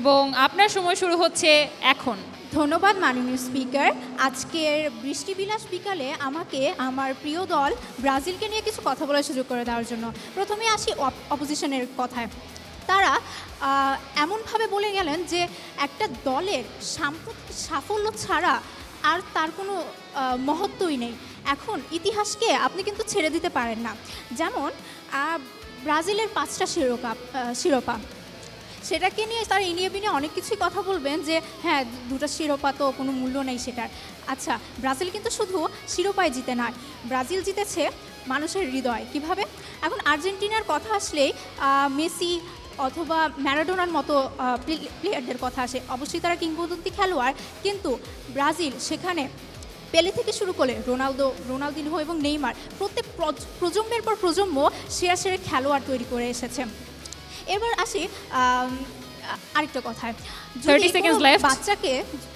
F: এবং আপনার সময় শুরু হচ্ছে এখন।
C: ধন্যবাদ মাননীয় স্পিকার। আজকের বৃষ্টিবিলাস বিকালে আমাকে আমার প্রিয় দল ব্রাজিলকে নিয়ে কিছু কথা বলার সুযোগ করে দেওয়ার জন্য। প্রথমে আসি অপোজিশনের কথায়। তারা এমনভাবে বলে গেলেন যে একটা দলের সাম্প্রতিক সাফল্য ছাড়া আর তার কোনো মহত্বই নেই। এখন ইতিহাসকে আপনি কিন্তু ছেড়ে দিতে পারেন না। যেমন ব্রাজিলের 5টা শিরোপা, সেটাকে নিয়ে তারা ইনিয়ে বিনিয়ে অনেক কিছুই কথা বলবেন যে হ্যাঁ দুটো শিরোপা তো কোনো মূল্য নেই সেটার। আচ্ছা, ব্রাজিল কিন্তু শুধু শিরোপায় জিতে নয়, ব্রাজিল জিতেছে মানুষের হৃদয়। কিভাবে? এখন আর্জেন্টিনার কথা আসলেই মেসি অথবা ম্যারাডোনার মতো প্লেয়ারদের কথা আসে। অবশ্যই তারা কিংবদন্তি খেলোয়াড়, কিন্তু ব্রাজিল সেখানে পেলে থেকে শুরু করে রোনালদিনহো এবং নেইমার প্রত্যেক প্রজন্মের পর প্রজন্ম সেরা সেরা খেলোয়াড় তৈরি করে এসেছে। এবার আসি আরেকটা কথায়,
F: 30 seconds left.
C: বাচ্চাকে,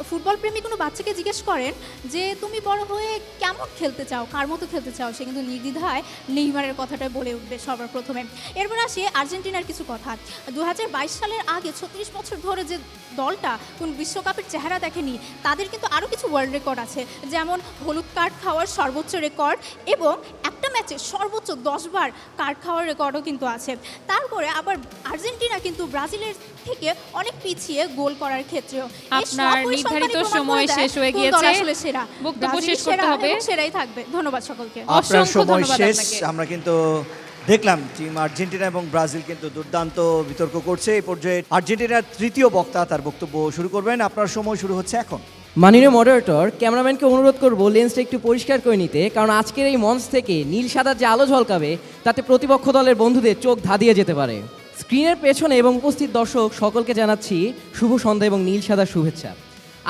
C: ফুটবল প্রেমী কোনো বাচ্চাকে জিজ্ঞেস করেন যে তুমি বড় হয়ে কেমন খেলতে চাও, কার মতো খেলতে চাও, সে কিন্তু নির্দ্বিধায় নেইমারের কথাটা বলে উঠবে সবার প্রথমে। এরপর আসি আর্জেন্টিনার কিছু কথা। 2022 সালের আগে 36 বছর ধরে যে দলটা কোন বিশ্বকাপের চেহারা দেখেনি, তাদের কিন্তু আরও কিছু ওয়ার্ল্ড রেকর্ড আছে, যেমন হলুদ কার্ড খাওয়ার সর্বোচ্চ রেকর্ড এবং একটা ম্যাচে সর্বোচ্চ 10 বার কার্ড খাওয়ার রেকর্ডও কিন্তু আছে। তারপরে আবার আর্জেন্টিনা কিন্তু ব্রাজিলের থেকে অনেক পিছিয়ে গোল করার ক্ষেত্রেও।
F: আপনার নির্ধারিত সময় শেষ হয়ে গিয়েছে,
C: আসলে সেরা
F: বক্তব্য শেষ করতে হবে,
C: সেরাই থাকবে। ধন্যবাদ সকলকে।
D: আপনার
F: অসংখ্য
D: সময়
F: ধন্যবাদ
D: শেষ।
F: আপনাকে।
D: আমরা কিন্তু দেখলাম টিম আর্জেন্টিনা এবং ব্রাজিল কিন্তু দুর্দান্ত বিতর্ক করছে। এই পর্যায়ে আর্জেন্টিনার তৃতীয় বক্তা তার বক্তব্য শুরু করবেন। আপনার সময় শুরু হচ্ছে এখন।
B: মাননীয় মডারেটর, ক্যামেরাম্যানকে অনুরোধ করব লেন্সটা একটু পরিষ্কার করে নিতে, কারণ আজকের এই মঞ্চ থেকে নীল সাদার যে আলো ঝলকাবে তাতে প্রতিপক্ষ দলের বন্ধুদের চোখ ধাঁধিয়ে যেতে পারে। স্ক্রিনের পেছনে এবং উপস্থিত দর্শক সকলকে জানাচ্ছি শুভ সন্ধ্যা এবং নীল সাদার শুভেচ্ছা।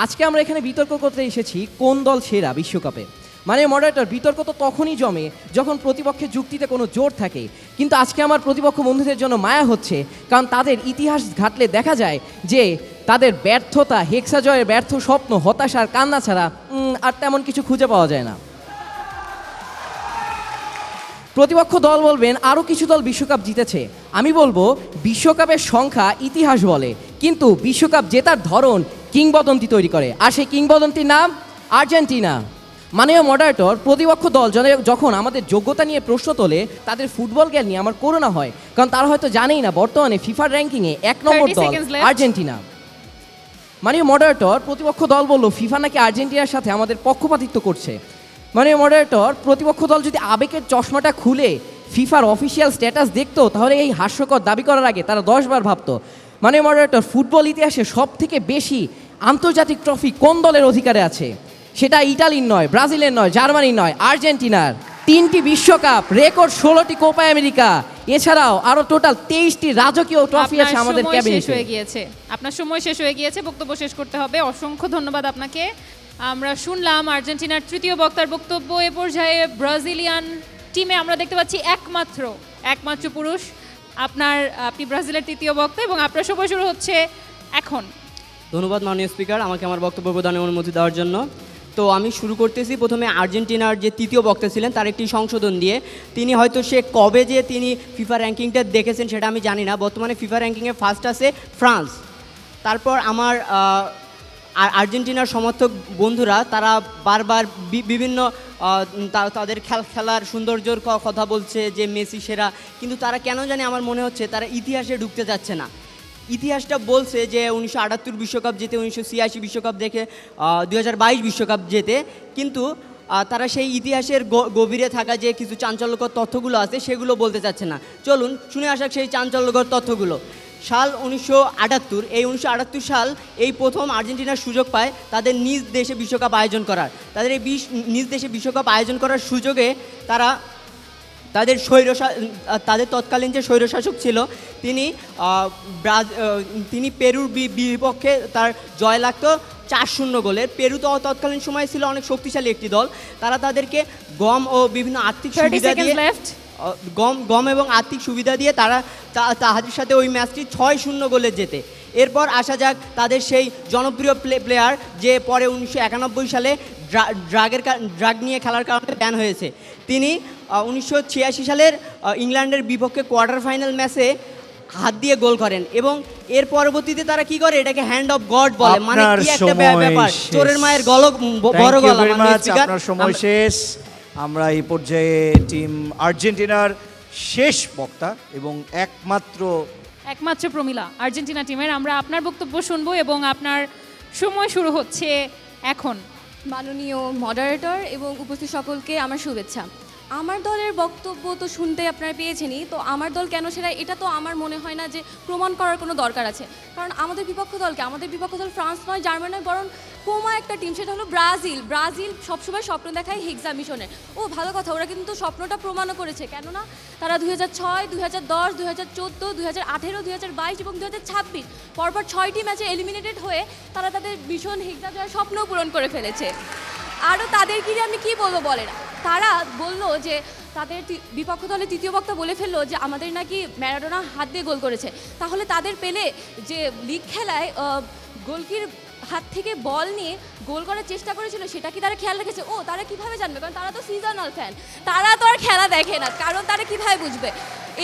B: আজকে আমরা এখানে বিতর্ক করতে এসেছি কোন দল সেরা বিশ্বকাপে। মানে মডারেটর, বিতর্ক তো তখনই জমে যখন প্রতিপক্ষের যুক্তিতে কোনো জোর থাকে, কিন্তু আজকে আমার প্রতিপক্ষ বন্ধুদের জন্য মায়া হচ্ছে, কারণ তাদের ইতিহাস ঘাটলে দেখা যায় যে তাদের ব্যর্থতা, হেক্সা জয়ের ব্যর্থ স্বপ্ন, হতাশার কান্না ছাড়া আর তেমন কিছু খুঁজে পাওয়া যায় না। প্রতিপক্ষ দল বলবেন আরও কিছু দল বিশ্বকাপ জিতেছে, আমি বলবো বিশ্বকাপের সংখ্যা ইতিহাস বলে, কিন্তু বিশ্বকাপ জেতার ধরন কিংবদন্তি তৈরি করে, আর সেই কিংবদন্তির নাম আর্জেন্টিনা। মাননীয় মডারেটর, প্রতিপক্ষ দল যখন আমাদের যোগ্যতা নিয়ে প্রশ্ন তোলে তাদের ফুটবল জ্ঞান নিয়ে আমার করোনা হয়, কারণ তারা হয়তো জানেই না বর্তমানে ফিফার র্যাঙ্কিংয়ে 1 নম্বর দল আর্জেন্টিনা। মাননীয় মডারেটর, প্রতিপক্ষ দল বলল ফিফা নাকি আর্জেন্টিনার সাথে আমাদের পক্ষপাতিত্ব করছে। মাননীয় মডারেটর, প্রতিপক্ষ দল যদি আবেগের চশমাটা খুলে ফিফার অফিসিয়াল স্ট্যাটাস দেখতো তাহলে এই হাস্যকর দাবি করার আগে তারা 10 বার ভাবতো। মাননীয় মডারেটর, ফুটবল ইতিহাসে সব থেকে বেশি আন্তর্জাতিক ট্রফি কোন দলের অধিকারে আছে? সেটা ইটালির নয়, ব্রাজিলের নয়, জার্মানির নয়, আর্জেন্টিনার। 3টি বিশ্বকাপ, রেকর্ড 16টি কোপা আমেরিকা, এছাড়াও আরও টোটাল 23টি রাজকীয় ট্রফি আছে আমাদের ক্যাবিনেটে।
F: আপনার সময় শেষ হয়ে গিয়েছে, বক্তব্য শেষ করতে হবে। অসংখ্য ধন্যবাদ আপনাকে। আমরা শুনলাম আর্জেন্টিনার তৃতীয় বক্তার বক্তব্য। এ পর্যায়ে ব্রাজিলিয়ান টিমে আমরা দেখতে পাচ্ছি একমাত্র পুরুষ। আপনি ব্রাজিলের তৃতীয় বক্তা এবং আপনার সময় শুরু হচ্ছে এখন।
I: ধন্যবাদ মাননীয় স্পিকার, আমাকে আমার বক্তব্য প্রদানের অনুমতি দেওয়ার জন্য। তো আমি শুরু করতেছি প্রথমে আর্জেন্টিনার যে তৃতীয় বক্তা ছিলেন তার একটি সংশোধন দিয়ে। তিনি হয়তো কবে যে তিনি ফিফা র্যাঙ্কিংটা দেখেছেন সেটা আমি জানি না। বর্তমানে ফিফা র্যাঙ্কিংয়ে ফার্স্ট আছে ফ্রান্স। তারপর আমার আর্জেন্টিনার সমর্থক বন্ধুরা তারা বারবার বিভিন্ন তাদের খেলার সৌন্দর্যর কথা বলছে যে মেসি সেরা, কিন্তু তারা কেন জানি আমার মনে হচ্ছে তারা ইতিহাসে ঢুকতে যাচ্ছে না। ইতিহাসটা বলছে যে 1978 বিশ্বকাপ জেতে, 1986 বিশ্বকাপ দেখে 2022 বিশ্বকাপ জেতে, কিন্তু তারা সেই ইতিহাসের গভীরে থাকা যে কিছু চাঞ্চল্যকর তথ্যগুলো আছে সেগুলো বলতে চাচ্ছে না। চলুন শুনে আসা সেই চাঞ্চল্যকর তথ্যগুলো। সাল 1978, এই 1978 সাল এই প্রথম আর্জেন্টিনার সুযোগ পায় তাদের নিজ দেশে বিশ্বকাপ আয়োজন করার। তাদের এই নিজ দেশে বিশ্বকাপ আয়োজন করার সুযোগে তারা তাদের তৎকালীন যে স্বৈরশাসক ছিল তিনি পেরুর বিপক্ষে তার জয় লাগতো 4-0 গোলের। পেরু তো তৎকালীন সময় ছিল অনেক শক্তিশালী একটি দল। তারা তাদেরকে গম ও বিভিন্ন আর্থিক সুবিধা দিয়ে গম এবং আর্থিক সুবিধা দিয়ে তারা তাদের সাথে ওই ম্যাচটি 6-0 গোলে জেতে। এরপর আসা যাক তাদের সেই জনপ্রিয় প্লেয়ার যে পরে 1991 সালে ড্রাগ নিয়ে খেলার কারণে ব্যান হয়েছে। তিনি 1986 সালের ইংল্যান্ডের বিপক্ষে কোয়ার্টার ফাইনাল ম্যাচে হাত দিয়ে গোল করেন এবং এর পরবর্তীতে তারা কি করে, এটাকে হ্যান্ড অফ গড বলে। মানে কি একটা ব্যাপার, চোরের মায়ের বড় গলা।
D: আপনার সময় শেষ। আমরা এই পর্যায়ে টিম আর্জেন্টিনার শেষ বক্তা এবং একমাত্র
F: প্রমিলা আর্জেন্টিনা টিমের আমরা আপনার বক্তব্য শুনবো এবং আপনার সময় শুরু হচ্ছে এখন।
L: মাননীয় মডারেটর এবং উপস্থিত সকলকে আমার শুভেচ্ছা। আমার দলের বক্তব্য তো শুনতে আপনারা পেয়েছেনই, তো আমার দল কেন সেরা এটা তো আমার মনে হয় না যে প্রমাণ করার কোনো দরকার আছে। কারণ আমাদের বিপক্ষ দল ফ্রান্স নয়, জার্মানি নয়, বরং কোমা একটা টিম, সেটা হলো ব্রাজিল। ব্রাজিল সবসময় স্বপ্ন দেখায় হেক্সা মিশনের। ও ভালো কথা, ওরা কিন্তু স্বপ্নটা প্রমাণও করেছে। কেননা তারা 2006, 2010, 2014, 2018, 2022 এবং 2026 পরপর 6টি ম্যাচে এলিমিনেটেড হয়ে তারা তাদের মিশন হেক্সা জয়ের স্বপ্ন পূরণ করে ফেলেছে। আরও তাদেরকে যে আমি কী বলবো বলে না, তারা বললো যে তাদের বিপক্ষ দলের তৃতীয় বক্তা বলে ফেললো যে আমাদের নাকি ম্যারাডোনা হাত দিয়ে গোল করেছে। তাহলে তাদের পেলে যে লিগ খেলায় গোলকির হাত থেকে বল নিয়ে গোল করার চেষ্টা করেছিল, সেটা কি তারা খেয়াল রেখেছে? ও তারা কিভাবে জানবে? কারণ তারা তো সিজনাল ফ্যান, তারা তো আর খেলা দেখে না, কারণ তারা কিভাবে বুঝবে?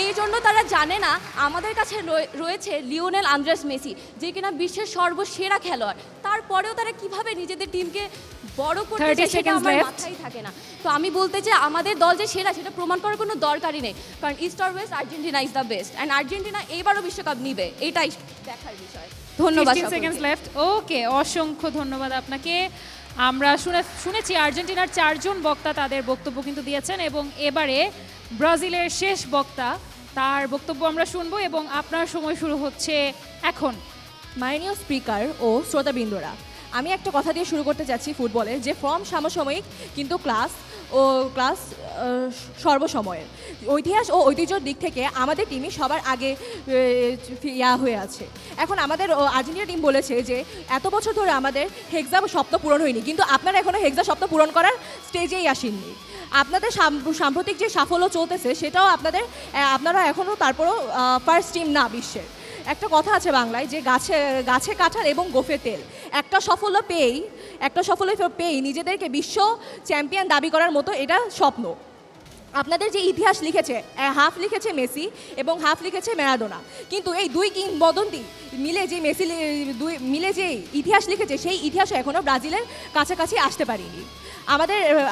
L: এই জন্য তারা জানে না আমাদের কাছে রয়েছে লিওনেল আন্দ্রেস মেসি, যে কিনা বিশ্বের সর্বসেরা খেলোয়াড়। তারপরেও তারা কিভাবে নিজেদের টিমকে বড় করতে সেটা আমার মাথায় থাকে না। তো আমি বলতে চাই আমাদের দল যে সেরা সেটা প্রমাণ করার কোনো দরকারই নেই, কারণ east or West Argentina is the best, and Argentina এবারও বিশ্বকাপ নিবে, এটাই দেখার বিষয়। ধন্যবাদ।
F: 15 সেকেন্ডস লেফট। ওকে, অসংখ্য ধন্যবাদ আপনাকে। আমরা শুনেছি আর্জেন্টিনার 4 জন বক্তা তাদের বক্তব্য কিন্তু দিয়েছেন, এবং এবারে ব্রাজিলের শেষ বক্তা তার বক্তব্য আমরা শুনবো, এবং আপনার সময় শুরু হচ্ছে এখন।
M: মাননীয় স্পিকার ও শ্রোতাবৃন্দরা, আমি একটা কথা দিয়ে শুরু করতে চাচ্ছি ফুটবলের, যে ফর্ম সমসাময়িক কিন্তু ক্লাস সর্বসময়ের। ইতিহাস ও ঐতিহ্যর দিক থেকে আমাদের টিমই সবার আগে হয়ে আছে। এখন আমাদের আর্জেন্টিনা টিম বলেছে যে এত বছর ধরে আমাদের হেক্সা স্বপ্ন পূরণ হয়নি, কিন্তু আপনারা এখনও হেক্সা স্বপ্ন পূরণ করার স্টেজেই আসেননি। আপনাদের সাম্প্রতিক যে সাফল্য চলতেছে সেটাও আপনারা এখনও তারপরও ফার্স্ট টিম না বিশ্বের। একটা কথা আছে বাংলায় যে গাছে কাঁঠাল এবং গোফে তেল। একটা সাফল্য পেয়েই নিজেদেরকে বিশ্ব চ্যাম্পিয়ন দাবি করার মতো এটা স্বপ্ন। আপনাদের যে ইতিহাস লিখেছে, হাফ লিখেছে মেসি এবং হাফ লিখেছে ম্যারাডোনা, কিন্তু এই দুই কিংবদন্তি মিলে যে ইতিহাস লিখেছে সেই ইতিহাসও এখনও ব্রাজিলের কাছাকাছি আসতে পারেনি।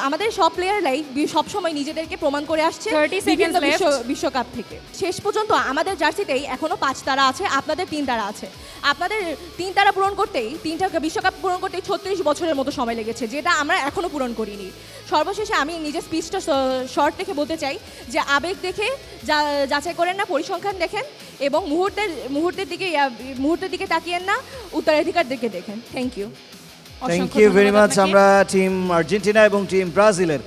M: আমাদের সব প্লেয়াররাই সবসময় নিজেদেরকে প্রমাণ করে আসছে বিভিন্ন বিশ্বকাপ থেকে। শেষ পর্যন্ত আমাদের জার্সিতেই এখনও 5 তারা আছে, আপনাদের 3 তারা আছে। আপনাদের 3 তারা পূরণ করতেই, 3টা বিশ্বকাপ পূরণ করতেই 36 বছরের মতো সময় লেগেছে, যেটা আমরা এখনও পূরণ করিনি। সর্বশেষে আমি নিজের স্পিচটা শর্ট রেখে বলতে চাই যে আবেগ দেখে যাচাই করেন না, পরিসংখ্যান দেখেন, এবং মুহূর্তের দিকে তাকিয়েন না, উত্তরাধিকার দিকে দেখেন। Thank you
D: very much. আমরা টিম আর্জেন্টিনা এবং টিম ব্রাজিলের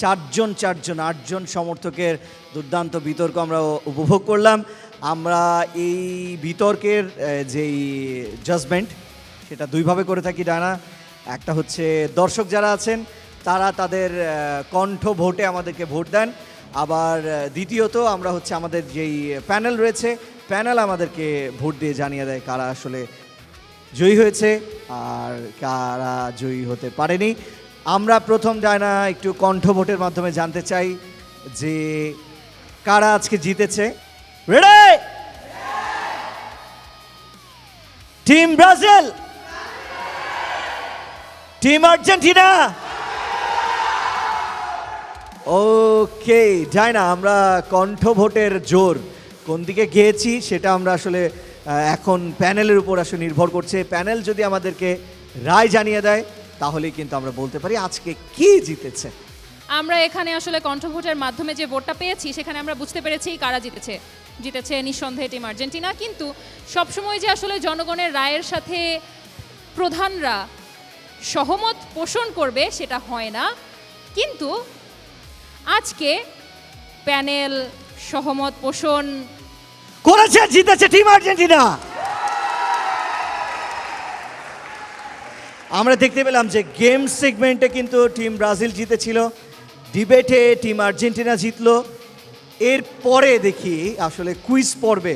D: 8জন সমর্থকের দুর্দান্ত বিতর্ক আমরা উপভোগ করলাম। আমরা এই বিতর্কের যেই জাজমেন্ট সেটা দুইভাবে করে থাকি ডানা। একটা হচ্ছে দর্শক যারা আছেন তারা তাদের কণ্ঠ ভোটে আমাদেরকে ভোট দেন, আবার দ্বিতীয়ত আমরা হচ্ছে আমাদের যেই প্যানেল রয়েছে, প্যানেল আমাদেরকে ভোট দিয়ে জানিয়ে দেয় কারা আসলে জয়ী হয়েছে আর কারা জয়ী হতে পারেনি। আমরা প্রথম ডায়না একটু কণ্ঠ ভোটের মাধ্যমে জানতে চাই যে কারা আজকে জিতেছে। Ready? Team Brazil, team Argentina. Okay Diana, আমরা কণ্ঠ ভোটের জোর কোন দিকে গিয়েছি সেটা আমরা আসলে এখন প্যানেলের উপর আসলে নির্ভর করছে। প্যানেল যদি আমাদেরকে রায় জানিয়ে দেয় তাহলেই কিন্তু আমরা বলতে পারি আজকে কি জিতেছে।
F: আমরা এখানে আসলে কণ্ঠভোটের মাধ্যমে যে ভোটটা পেয়েছি সেখানে আমরা বুঝতে পেরেছি কারা জিতেছে নিঃসন্দেহে টিম আর্জেন্টিনা। কিন্তু সবসময় যে আসলে জনগণের রায়ের সাথে প্রধানরা সহমত পোষণ করবে সেটা হয় না, কিন্তু আজকে প্যানেল সহমত পোষণ
D: করেছে, জিতেছে টিম আর্জেন্টিনা। আমরা দেখতে পেলাম যে গেম সেগমেন্টে কিন্তু টিম ব্রাজিল জিতেছিল, ডিবেটে টিম আর্জেন্টিনা জিতলো। এরপরে দেখি আসলে কুইজ পর্বে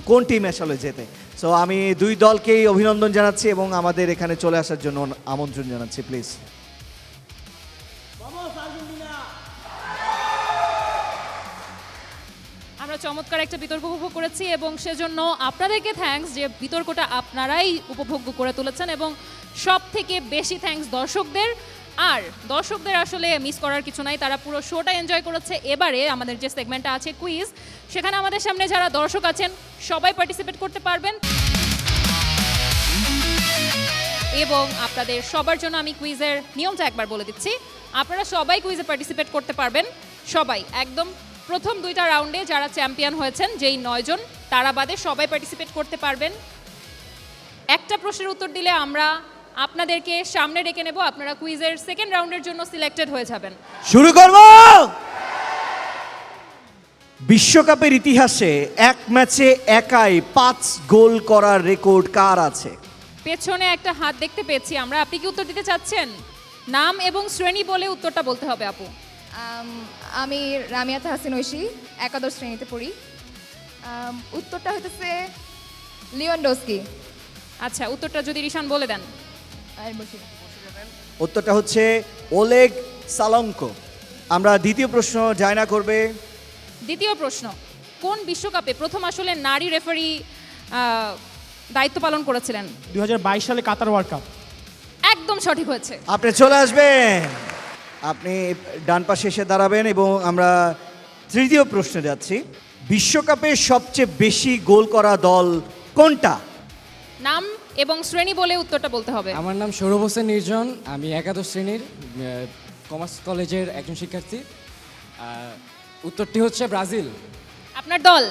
D: কোন টিম আসলে জেতে। সো আমি দুই দলকেই অভিনন্দন জানাচ্ছি এবং আমাদের এখানে চলে আসার জন্য আমন্ত্রণ জানাচ্ছি প্লিজ।
F: আমরা চমৎকার একটা বিতর্ক উপভোগ করেছি এবং সেজন্য আপনাদেরকে থ্যাঙ্কস যে বিতর্কটা আপনারাই উপভোগ্য করে তুলেছেন, এবং সব থেকে বেশি থ্যাঙ্কস দর্শকদের। আর দর্শকদের আসলে মিস করার কিছু নাই, তারা পুরো শোটা এনজয় করেছে। এবারে আমাদের যে সেগমেন্টটা আছে কুইজ, সেখানে আমাদের সামনে যারা দর্শক আছেন সবাই পার্টিসিপেট করতে পারবেন। এবং আপনাদের সবার জন্য আমি কুইজের নিয়মটা একবার বলে দিচ্ছি। আপনারা সবাই কুইজে পার্টিসিপেট করতে পারবেন, সবাই একদম। প্রথম 2টা রাউন্ডে যারা চ্যাম্পিয়ন হয়েছেন, যেই 9 জন, তারা বাদে সবাই পার্টিসিপেট করতে পারবেন। একটা প্রশ্নের উত্তর দিলে আমরা আপনাদেরকে সামনে ডেকে নেব, আপনারা কুইজের সেকেন্ড রাউন্ডের জন্য সিলেক্টেড হয়ে যাবেন।
D: শুরু করব। বিশ্বকাপের ইতিহাসে এক ম্যাচে একাই 5 গোল করার রেকর্ড কার আছে?
F: পেছনে একটা হাত দেখতে পেয়েছি আমরা। আপনি কি উত্তর দিতে চাচ্ছেন? নাম এবং শ্রেণী বলে উত্তরটা বলতে হবে আপু।
N: আমি রামিয়া তাহসিন ঐশী, একাদশ শ্রেণীতে পড়ি। উত্তরটা হইতেছে লিওনডস্কি।
F: আচ্ছা, উত্তরটা যদি রিশান বলে দেন।
D: উত্তরটা হচ্ছে ওলেগ সালঙ্কো। আমরা দ্বিতীয় প্রশ্ন জায়না করবে।
F: দ্বিতীয় প্রশ্ন, কোন বিশ্বকাপে প্রথম আসলে নারী রেফারি দায়িত্ব পালন করেছিলেন?
K: 2022 সালে কাতার ওয়ার্ল্ড কাপ।
F: একদম সঠিক হয়েছে।
D: আপনি চলে আসবেন, আপনি ডান পাশে এসে দাঁড়াবেন এবং আমরা তৃতীয় প্রশ্নে যাচ্ছি। বিশ্বকাপে সবচেয়ে বেশি গোল করা দল কোনটা?
F: নাম এবং শ্রেণী বলে উত্তরটা বলতে হবে।
O: আমার নাম সৌরভ হোসেন নির্জন, আমি একাদশ শ্রেণীর কমার্স কলেজের একজন শিক্ষার্থী। উত্তরটি হচ্ছে ব্রাজিল।
F: আপনার দল?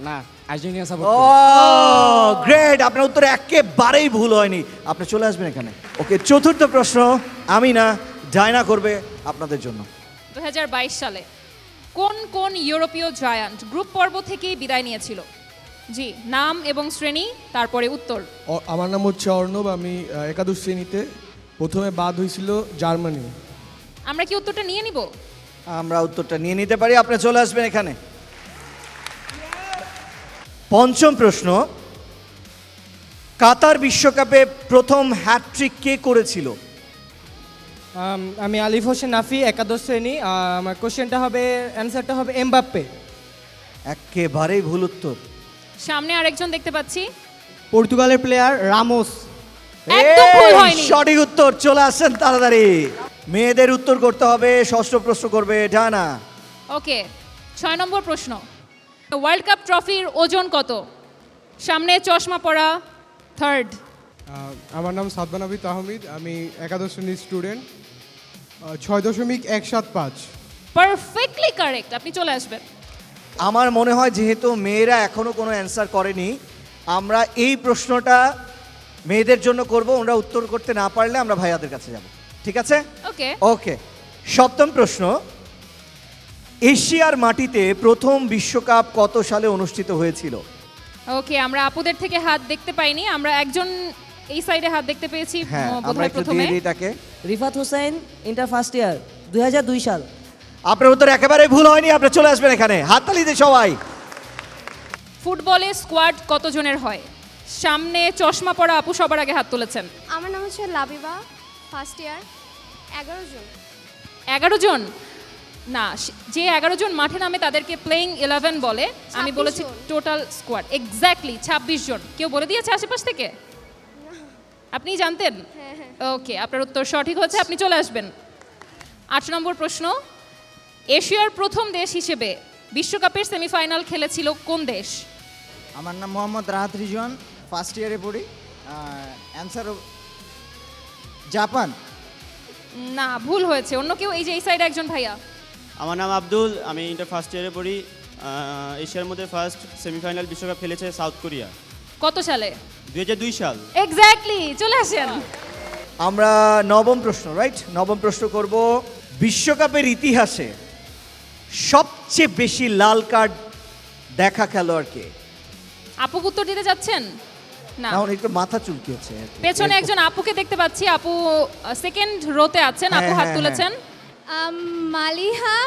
O: না, আর্জেন্টিনা সাপোর্ট।
D: ও গ্রেট, আপনার উত্তর একেবারেই ভুল হয়নি। আপনি চলে আসবেন এখানে। ওকে, চতুর্থ প্রশ্ন আমি না জায়না করবে আপনাদের জন্য।
F: 2022 সালে কোন কোন ইউরোপীয় জায়ান্ট গ্রুপ পর্ব থেকেই বিদায় নিয়েছিল? জি, নাম এবং শ্রেণী, তারপরে উত্তর।
P: আমার নাম হচ্ছে অর্ণব, আমি একাদশ শ্রেণীতে। প্রথমে বাদ হয়েছিল জার্মানি।
F: আমরা কি উত্তরটা নিয়ে নিব?
D: আমরা উত্তরটা নিয়ে নিতে পারি, আপনি চলে আসবেন এখানে। পঞ্চম প্রশ্ন, কাতার বিশ্বকাপে প্রথম হ্যাটট্রিক কে করেছিল?
G: আমি আলিফ হোসেন নাফি, একাদশ শ্রেণী। আমার কোশ্চেনটা হবে, অ্যান্সারটা হবে এমবাপ্পে।
D: একেবারেই ভুল উত্তর।
F: সামনে আরেকজন দেখতে পাচ্ছি,
G: পর্তুগালের প্লেয়ার রামোস।
F: একদম ভুল হয়নি।
D: সঠিক উত্তর, চলে আসেন তাড়াতাড়ি। মেয়েদের উত্তর করতে হবে, ষষ্ঠ প্রশ্ন করবে ডানা।
F: ওকে, 6 নম্বর প্রশ্ন, ওয়ার্ল্ড কাপ ট্রফির ওজন কত? সামনে চশমা পরা থার্ড।
P: আমার নাম সাদবানাবি তাহমিদ, আমি একাদশ শ্রেণীর স্টুডেন্ট। 6.175।
F: পারফেক্টলি কারেক্ট, আপনি চলে আসবেন।
D: আমার মনে হয় যেহেতু মেয়েরা এখনো কোনো অ্যান্সার করেনি, আমরা এই প্রশ্নটা মেয়েদের জন্য করব। ওরা উত্তর করতে না পারলে আমরা ভাইয়াদের কাছে যাব, ঠিক আছে?
F: ওকে
D: ওকে। সপ্তম প্রশ্ন, এশিয়ার মাটিতে প্রথম বিশ্বকাপ কত সালে অনুষ্ঠিত হয়েছিল?
F: ওকে, আমরা আপুদের থেকে হাত দেখতে পাইনি, আমরা একজন এই সাইডে হাত দেখতে পেয়েছি।
D: হ্যাঁ, আমরা
F: বোধহয়
D: একটু
F: প্রথমে
D: দিয়ে দিই তাকে।
Q: Rifat Hossain, inter first year, 2002 সাল।
D: আপনার উত্তর একেবারে ভুল হয়নি, আপনি চলে আসবেন এখানে। হাততালি দিয়ে সবাই।
F: ফুটবলে স্কোয়াড কতজনের হয়? সামনে চশমা পরা আপু সবার আগে হাত তুলেছেন।
A: আমার নাম হচ্ছে লাবিবা, ফার্স্ট ইয়ার। 11 জন।
F: 11 জন না, যে 11 জন মাঠে নামে তাদেরকে প্লেইং 11 বলে। আমি বলেছি টোটাল স্কোয়াড। এক্স্যাক্টলি 26 জন। কেউ বলে দিয়েছে আশেপাশ থেকে? আপনি জানতেন? ওকে, আপনার উত্তর সঠিক হচ্ছে, আপনি চলে আসবেন। 8 নম্বর প্রশ্ন, এশিয়ার প্রথম দেশ হিসেবে বিশ্বকাপের সেমিফাইনাল খেলেছিল কোন দেশ?
R: আমার নাম মোহাম্মদ রাহাত রিজওয়ান, ফার্স্ট ইয়ারে পড়ি। Answer Japan.
F: না, ভুল হয়েছে। অন্য কেউ? এই যে এই সাইডে একজন ভাইয়া।
H: আমার নাম আব্দুল, আমি ইন্টার ফার্স্ট ইয়ারে পড়ি। এশিয়ার মধ্যে ফার্স্ট সেমিফাইনাল বিশ্বকাপ খেলেছে সাউথ কোরিয়া।
F: কত সালে?
H: 2002 সাল।
F: এক্স্যাক্টলি, চলে আসেন।
D: আমরা নবম প্রশ্ন, রাইট? নবম প্রশ্ন করব, বিশ্বকাপের ইতিহাসে সবচেয়ে বেশি লাল কার্ড দেখা খেলোয়াড় কে?
F: আপু উত্তর দিতে যাচ্ছেন? না,
D: না, একটু মাথা চুলকি হচ্ছে।
F: পেছনে একজন আপুকে দেখতে পাচ্ছি, আপু সেকেন্ড রোতে আছেন, আপু হাত তুলেছেন।
A: মালিহা,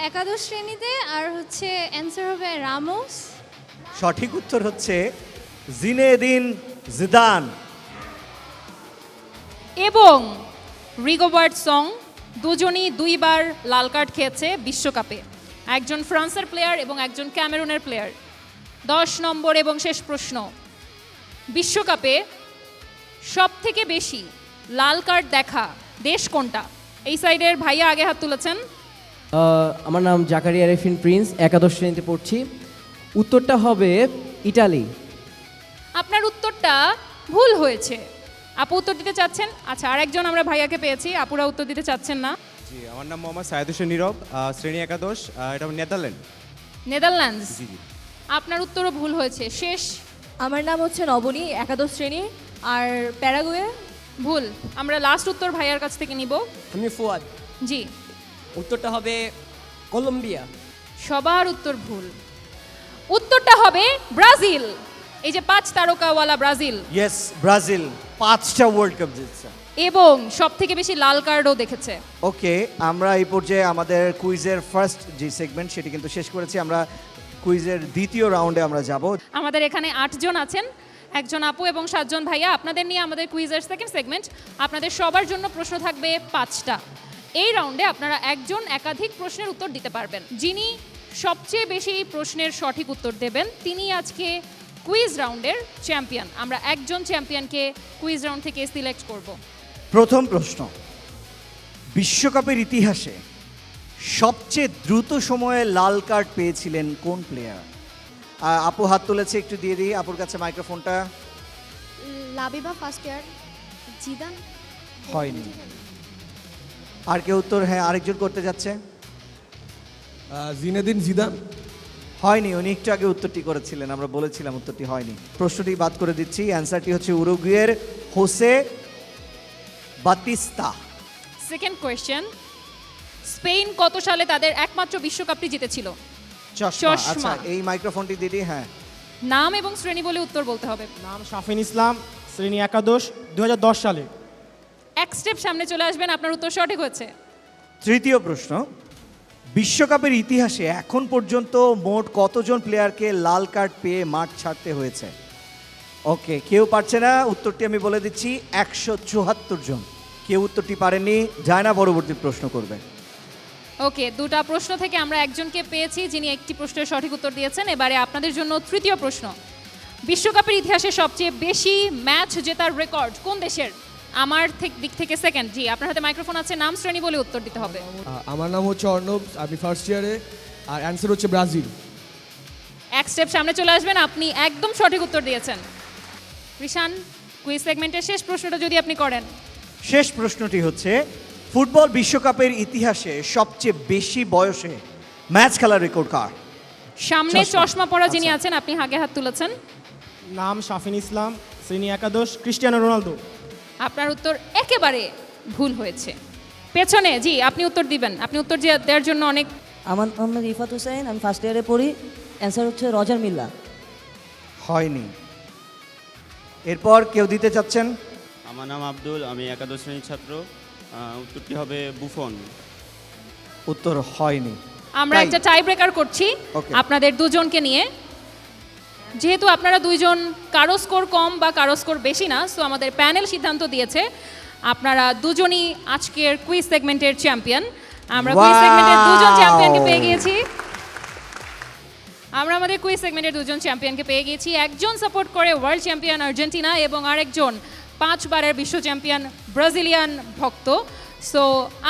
A: একাদশ শ্রেণীতে। আর হচ্ছে অ্যান্সার হবে রামোস।
D: সঠিক উত্তর হচ্ছে জিনেদিন জিদান।
F: এবং রিগোবার্ট সং, দুজনই 2 বার লাল কার্ড খেয়েছে বিশ্বকাপে। একজন ফ্রান্সের প্লেয়ার এবং একজন ক্যামেরুনের প্লেয়ার। 10 নম্বর এবং শেষ প্রশ্ন, বিশ্বকাপে সবথেকে বেশি লাল কার্ড দেখা দেশ কোনটা? এই সাইডের ভাইয়া আগে হাত তুলেছেন।
B: আমার নাম জাকারিয়া রেফিন প্রিন্স, একাদশ শ্রেণীতে পড়ছি। উত্তরটা হবে ইটালি।
F: আপনার উত্তরটা ভুল হয়েছে। আপু উত্তর দিতে চাচ্ছেন? আচ্ছা, আরেকজন আমরা ভাইয়াকে পেয়েছি, আপুরা উত্তর দিতে চাচ্ছেন না।
S: জি, আমার নাম মোহাম্মদ সায়েদ হোসেন নীরব, শ্রেণী একাদশ, এটা নেদারল্যান্ড।
F: নেদারল্যান্ডস।
S: জি জি।
F: আপনার উত্তরও ভুল হয়েছে। শেষ।
M: আমার নাম হচ্ছে নবনী, একাদশ শ্রেণী। আর প্যারাগুয়ে?
F: ভুল। আমরা লাস্ট উত্তর ভাইয়ার কাছ থেকে নিব।
B: আমি ফুয়াদ।
F: জি।
B: উত্তরটা হবে কলম্বিয়া।
F: সবার উত্তর ভুল। উত্তরটা হবে ব্রাজিল। এই যে 5 তারকাওয়ালা ব্রাজিল,
D: ইয়েস, ব্রাজিল 5টা ওয়ার্ল্ড কাপ জিতছে।
F: এবং সব থেকে বেশি লাল কার্ডও দেখেছে।
D: ওকে, আমরা এই পর্যায়ে আমাদের কুইজের ফার্স্ট যে সেগমেন্ট সেটি কিন্তু শেষ করেছি। আমরা কুইজের দ্বিতীয় রাউন্ডে আমরা যাব।
F: আমাদের এখানে 8 জন আছেন, একজন আপু এবং 7 জন ভাইয়া। আপনাদের নিয়ে আমাদের কুইজের সেকেন্ড সেগমেন্ট। আপনাদের সবার জন্য প্রশ্ন থাকবে 5টা। এই রাউন্ডে আপনারা একজন একাধিক প্রশ্নের উত্তর দিতে পারবেন। যিনি সবচেয়ে বেশি প্রশ্নের সঠিক উত্তর দেবেন তিনি আজকে কুইজ রাউন্ডের চ্যাম্পিয়ন। আমরা একজন চ্যাম্পিয়নকে কুইজ রাউন্ড থেকে সিলেক্ট করব।
D: প্রথম প্রশ্ন, বিশ্বকাপের ইতিহাসে সবচেয়ে দ্রুত সময়ে লাল কার্ড পেয়েছিলেন কোন প্লেয়ার? আপু হাত তুলেছে, একটু দিয়ে দিই আপুর কাছে মাইক্রোফোনটা।
A: Labiba first year, Zidane.
D: হয়নি। আর কেউ উত্তর? হ্যাঁ, আরেকজন করতে যাচ্ছে।
P: Zinedine Zidane.
D: হয়নি, উনি একটু আগে উত্তরটি করেছিলেন, আমরা বলেছিলাম উত্তরটি হয়নি। প্রশ্নটি বাদ করে দিচ্ছি। অ্যান্সারটি হচ্ছে উরুগুয়ের Jose Batista.
F: Second question, Spain কত সালে তাদের একমাত্র বিশ্বকাপটি জিতেছিল?
D: চশমা। আচ্ছা, এই মাইক্রোফোনটি দিদি। হ্যাঁ,
F: নাম এবং শ্রেণী বলে উত্তর বলতে হবে।
G: নাম শাফিন ইসলাম, শ্রেণী একাদশ, 2010 সালে।
F: এক স্টেপ সামনে চলে আসবেন, আপনার উত্তর সঠিক হয়েছে।
D: তৃতীয় প্রশ্ন, বিশ্বকাপের ইতিহাসে এখন পর্যন্ত মোট কতজন প্লেয়ারকে লাল কার্ড পেয়ে মাঠ ছাড়তে হয়েছে? ওকে, কেউ পারছে না। উত্তরটি আমি বলে দিচ্ছি, 174 জন। কেউ উত্তরটি পারেননি, যায় না, পরবর্তী প্রশ্ন করবে।
F: ওকে, দুটা প্রশ্ন থেকে আমরা একজনকে পেয়েছি যিনি একটি প্রশ্নের সঠিক উত্তর দিয়েছেন। এবারে আপনাদের জন্য তৃতীয় প্রশ্ন, বিশ্বকাপের ইতিহাসে সবচেয়ে বেশি ম্যাচ জেতার রেকর্ড কোন দেশের? আমার দিক থেকে সেকেন্ড। জি, আপনার হাতে মাইক্রোফোন আছে, নাম শ্রেণী বলে উত্তর দিতে হবে।
P: আমার নাম হচ্ছে অর্ণব, আমি ফার্স্ট ইয়ারে, আর অ্যান্সার হচ্ছে ব্রাজিল।
F: এক স্টেপ সামনে চলে আসবেন, আপনি একদম সঠিক উত্তর দিয়েছেন। রিশান, কুইজ সেগমেন্টের শেষ প্রশ্নটা যদি আপনি করেন।
D: শেষ প্রশ্নটি হচ্ছে, ফুটবল বিশ্বকাপের ইতিহাসে সবচেয়ে বেশি বয়সে ম্যাচ খেলার রেকর্ড কার?
F: সামনে চশমা পরা যিনি আছেন, আপনি আগে হাত তুলেছেন।
G: নাম শাফিন ইসলাম, শ্রেণী একাদশ, ক্রিস্টিয়ানো রোনালদো।
F: আপনার উত্তর একেবারে ভুল হয়েছে। পেছনে, জি, আপনি উত্তর দিবেন। আপনি উত্তর দেওয়ার জন্য অনেক।
Q: আমার নাম রিফাত হোসেন, আমি ফার্স্ট ইয়ারে পড়ি। অ্যান্সার হচ্ছে রজার মিল্লা।
D: হয়নি। এরপর কেউ দিতে চাচ্ছেন?
H: আমার নাম আব্দুল, আমি একাদশ শ্রেণীর ছাত্র। উত্তরটি হবে বুফন।
D: উত্তর হয়নি।
F: আমরা একটা টাই ব্রেকার করছি আপনাদের দুজনকে নিয়ে। যেহেতু আপনারা দুইজন কারো স্কোর কম বা কারো স্কোর বেশি না, সো আমাদের প্যানেল সিদ্ধান্ত দিয়েছে আপনারা দুজনই আজকের কুইজ সেগমেন্টের চ্যাম্পিয়ন। আমরা কুইজ সেগমেন্টের দুজন চ্যাম্পিয়নকে পেয়ে গিয়েছি। আমরা আমাদের কুইজ সেগমেন্টের দুজন চ্যাম্পিয়নকে পেয়ে গিয়েছি। একজন সাপোর্ট করে ওয়ার্ল্ড চ্যাম্পিয়ন আর্জেন্টিনা এবং আরেকজন 5 বারের বিশ্ব চ্যাম্পিয়ন ব্রাজিলিয়ান ভক্ত। সো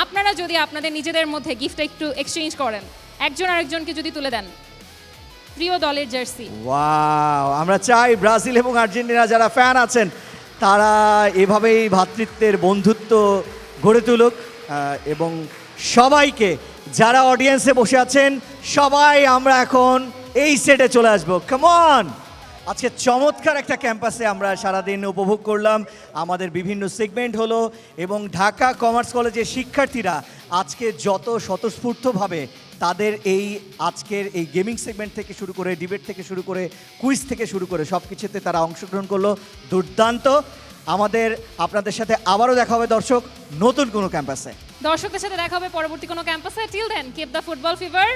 F: আপনারা যদি আপনাদের নিজেদের মধ্যে গিফট একটু এক্সচেঞ্জ করেন, একজন আরেকজনকে যদি তুলে দেন প্রিয় দলের জার্সি।
D: ওয়াও, আমরা চাই ব্রাজিল এবং আর্জেন্টিনা যারা ফ্যান আছেন তারা এভাবেই ভ্রাতৃত্বের বন্ধুত্ব গড়ে তুলুক, এবং সবাইকে যারা অডিয়েন্সে বসে আছেন সবাই আমরা এখন এই সেটে চলে আসবো। Come on! আজকে চমৎকার একটা ক্যাম্পাসে আমরা সারাদিন উপভোগ করলাম, আমাদের বিভিন্ন সেগমেন্ট হলো, এবং ঢাকা কমার্স কলেজের শিক্ষার্থীরা আজকে যত স্বতঃস্ফূর্তভাবে তাদের এই আজকের এই গেমিং সেগমেন্ট থেকে শুরু করে, ডিবেট থেকে শুরু করে, কুইজ থেকে শুরু করে সব কিছুতে তারা অংশগ্রহণ করলো, দুর্দান্ত। আপনাদের সাথে আবারও দেখা হবে দর্শক নতুন কোনো ক্যাম্পাসে।
F: দর্শকদের সাথে দেখা হবে পরবর্তী কোনো ক্যাম্পাসে। Till then, keep the football fever.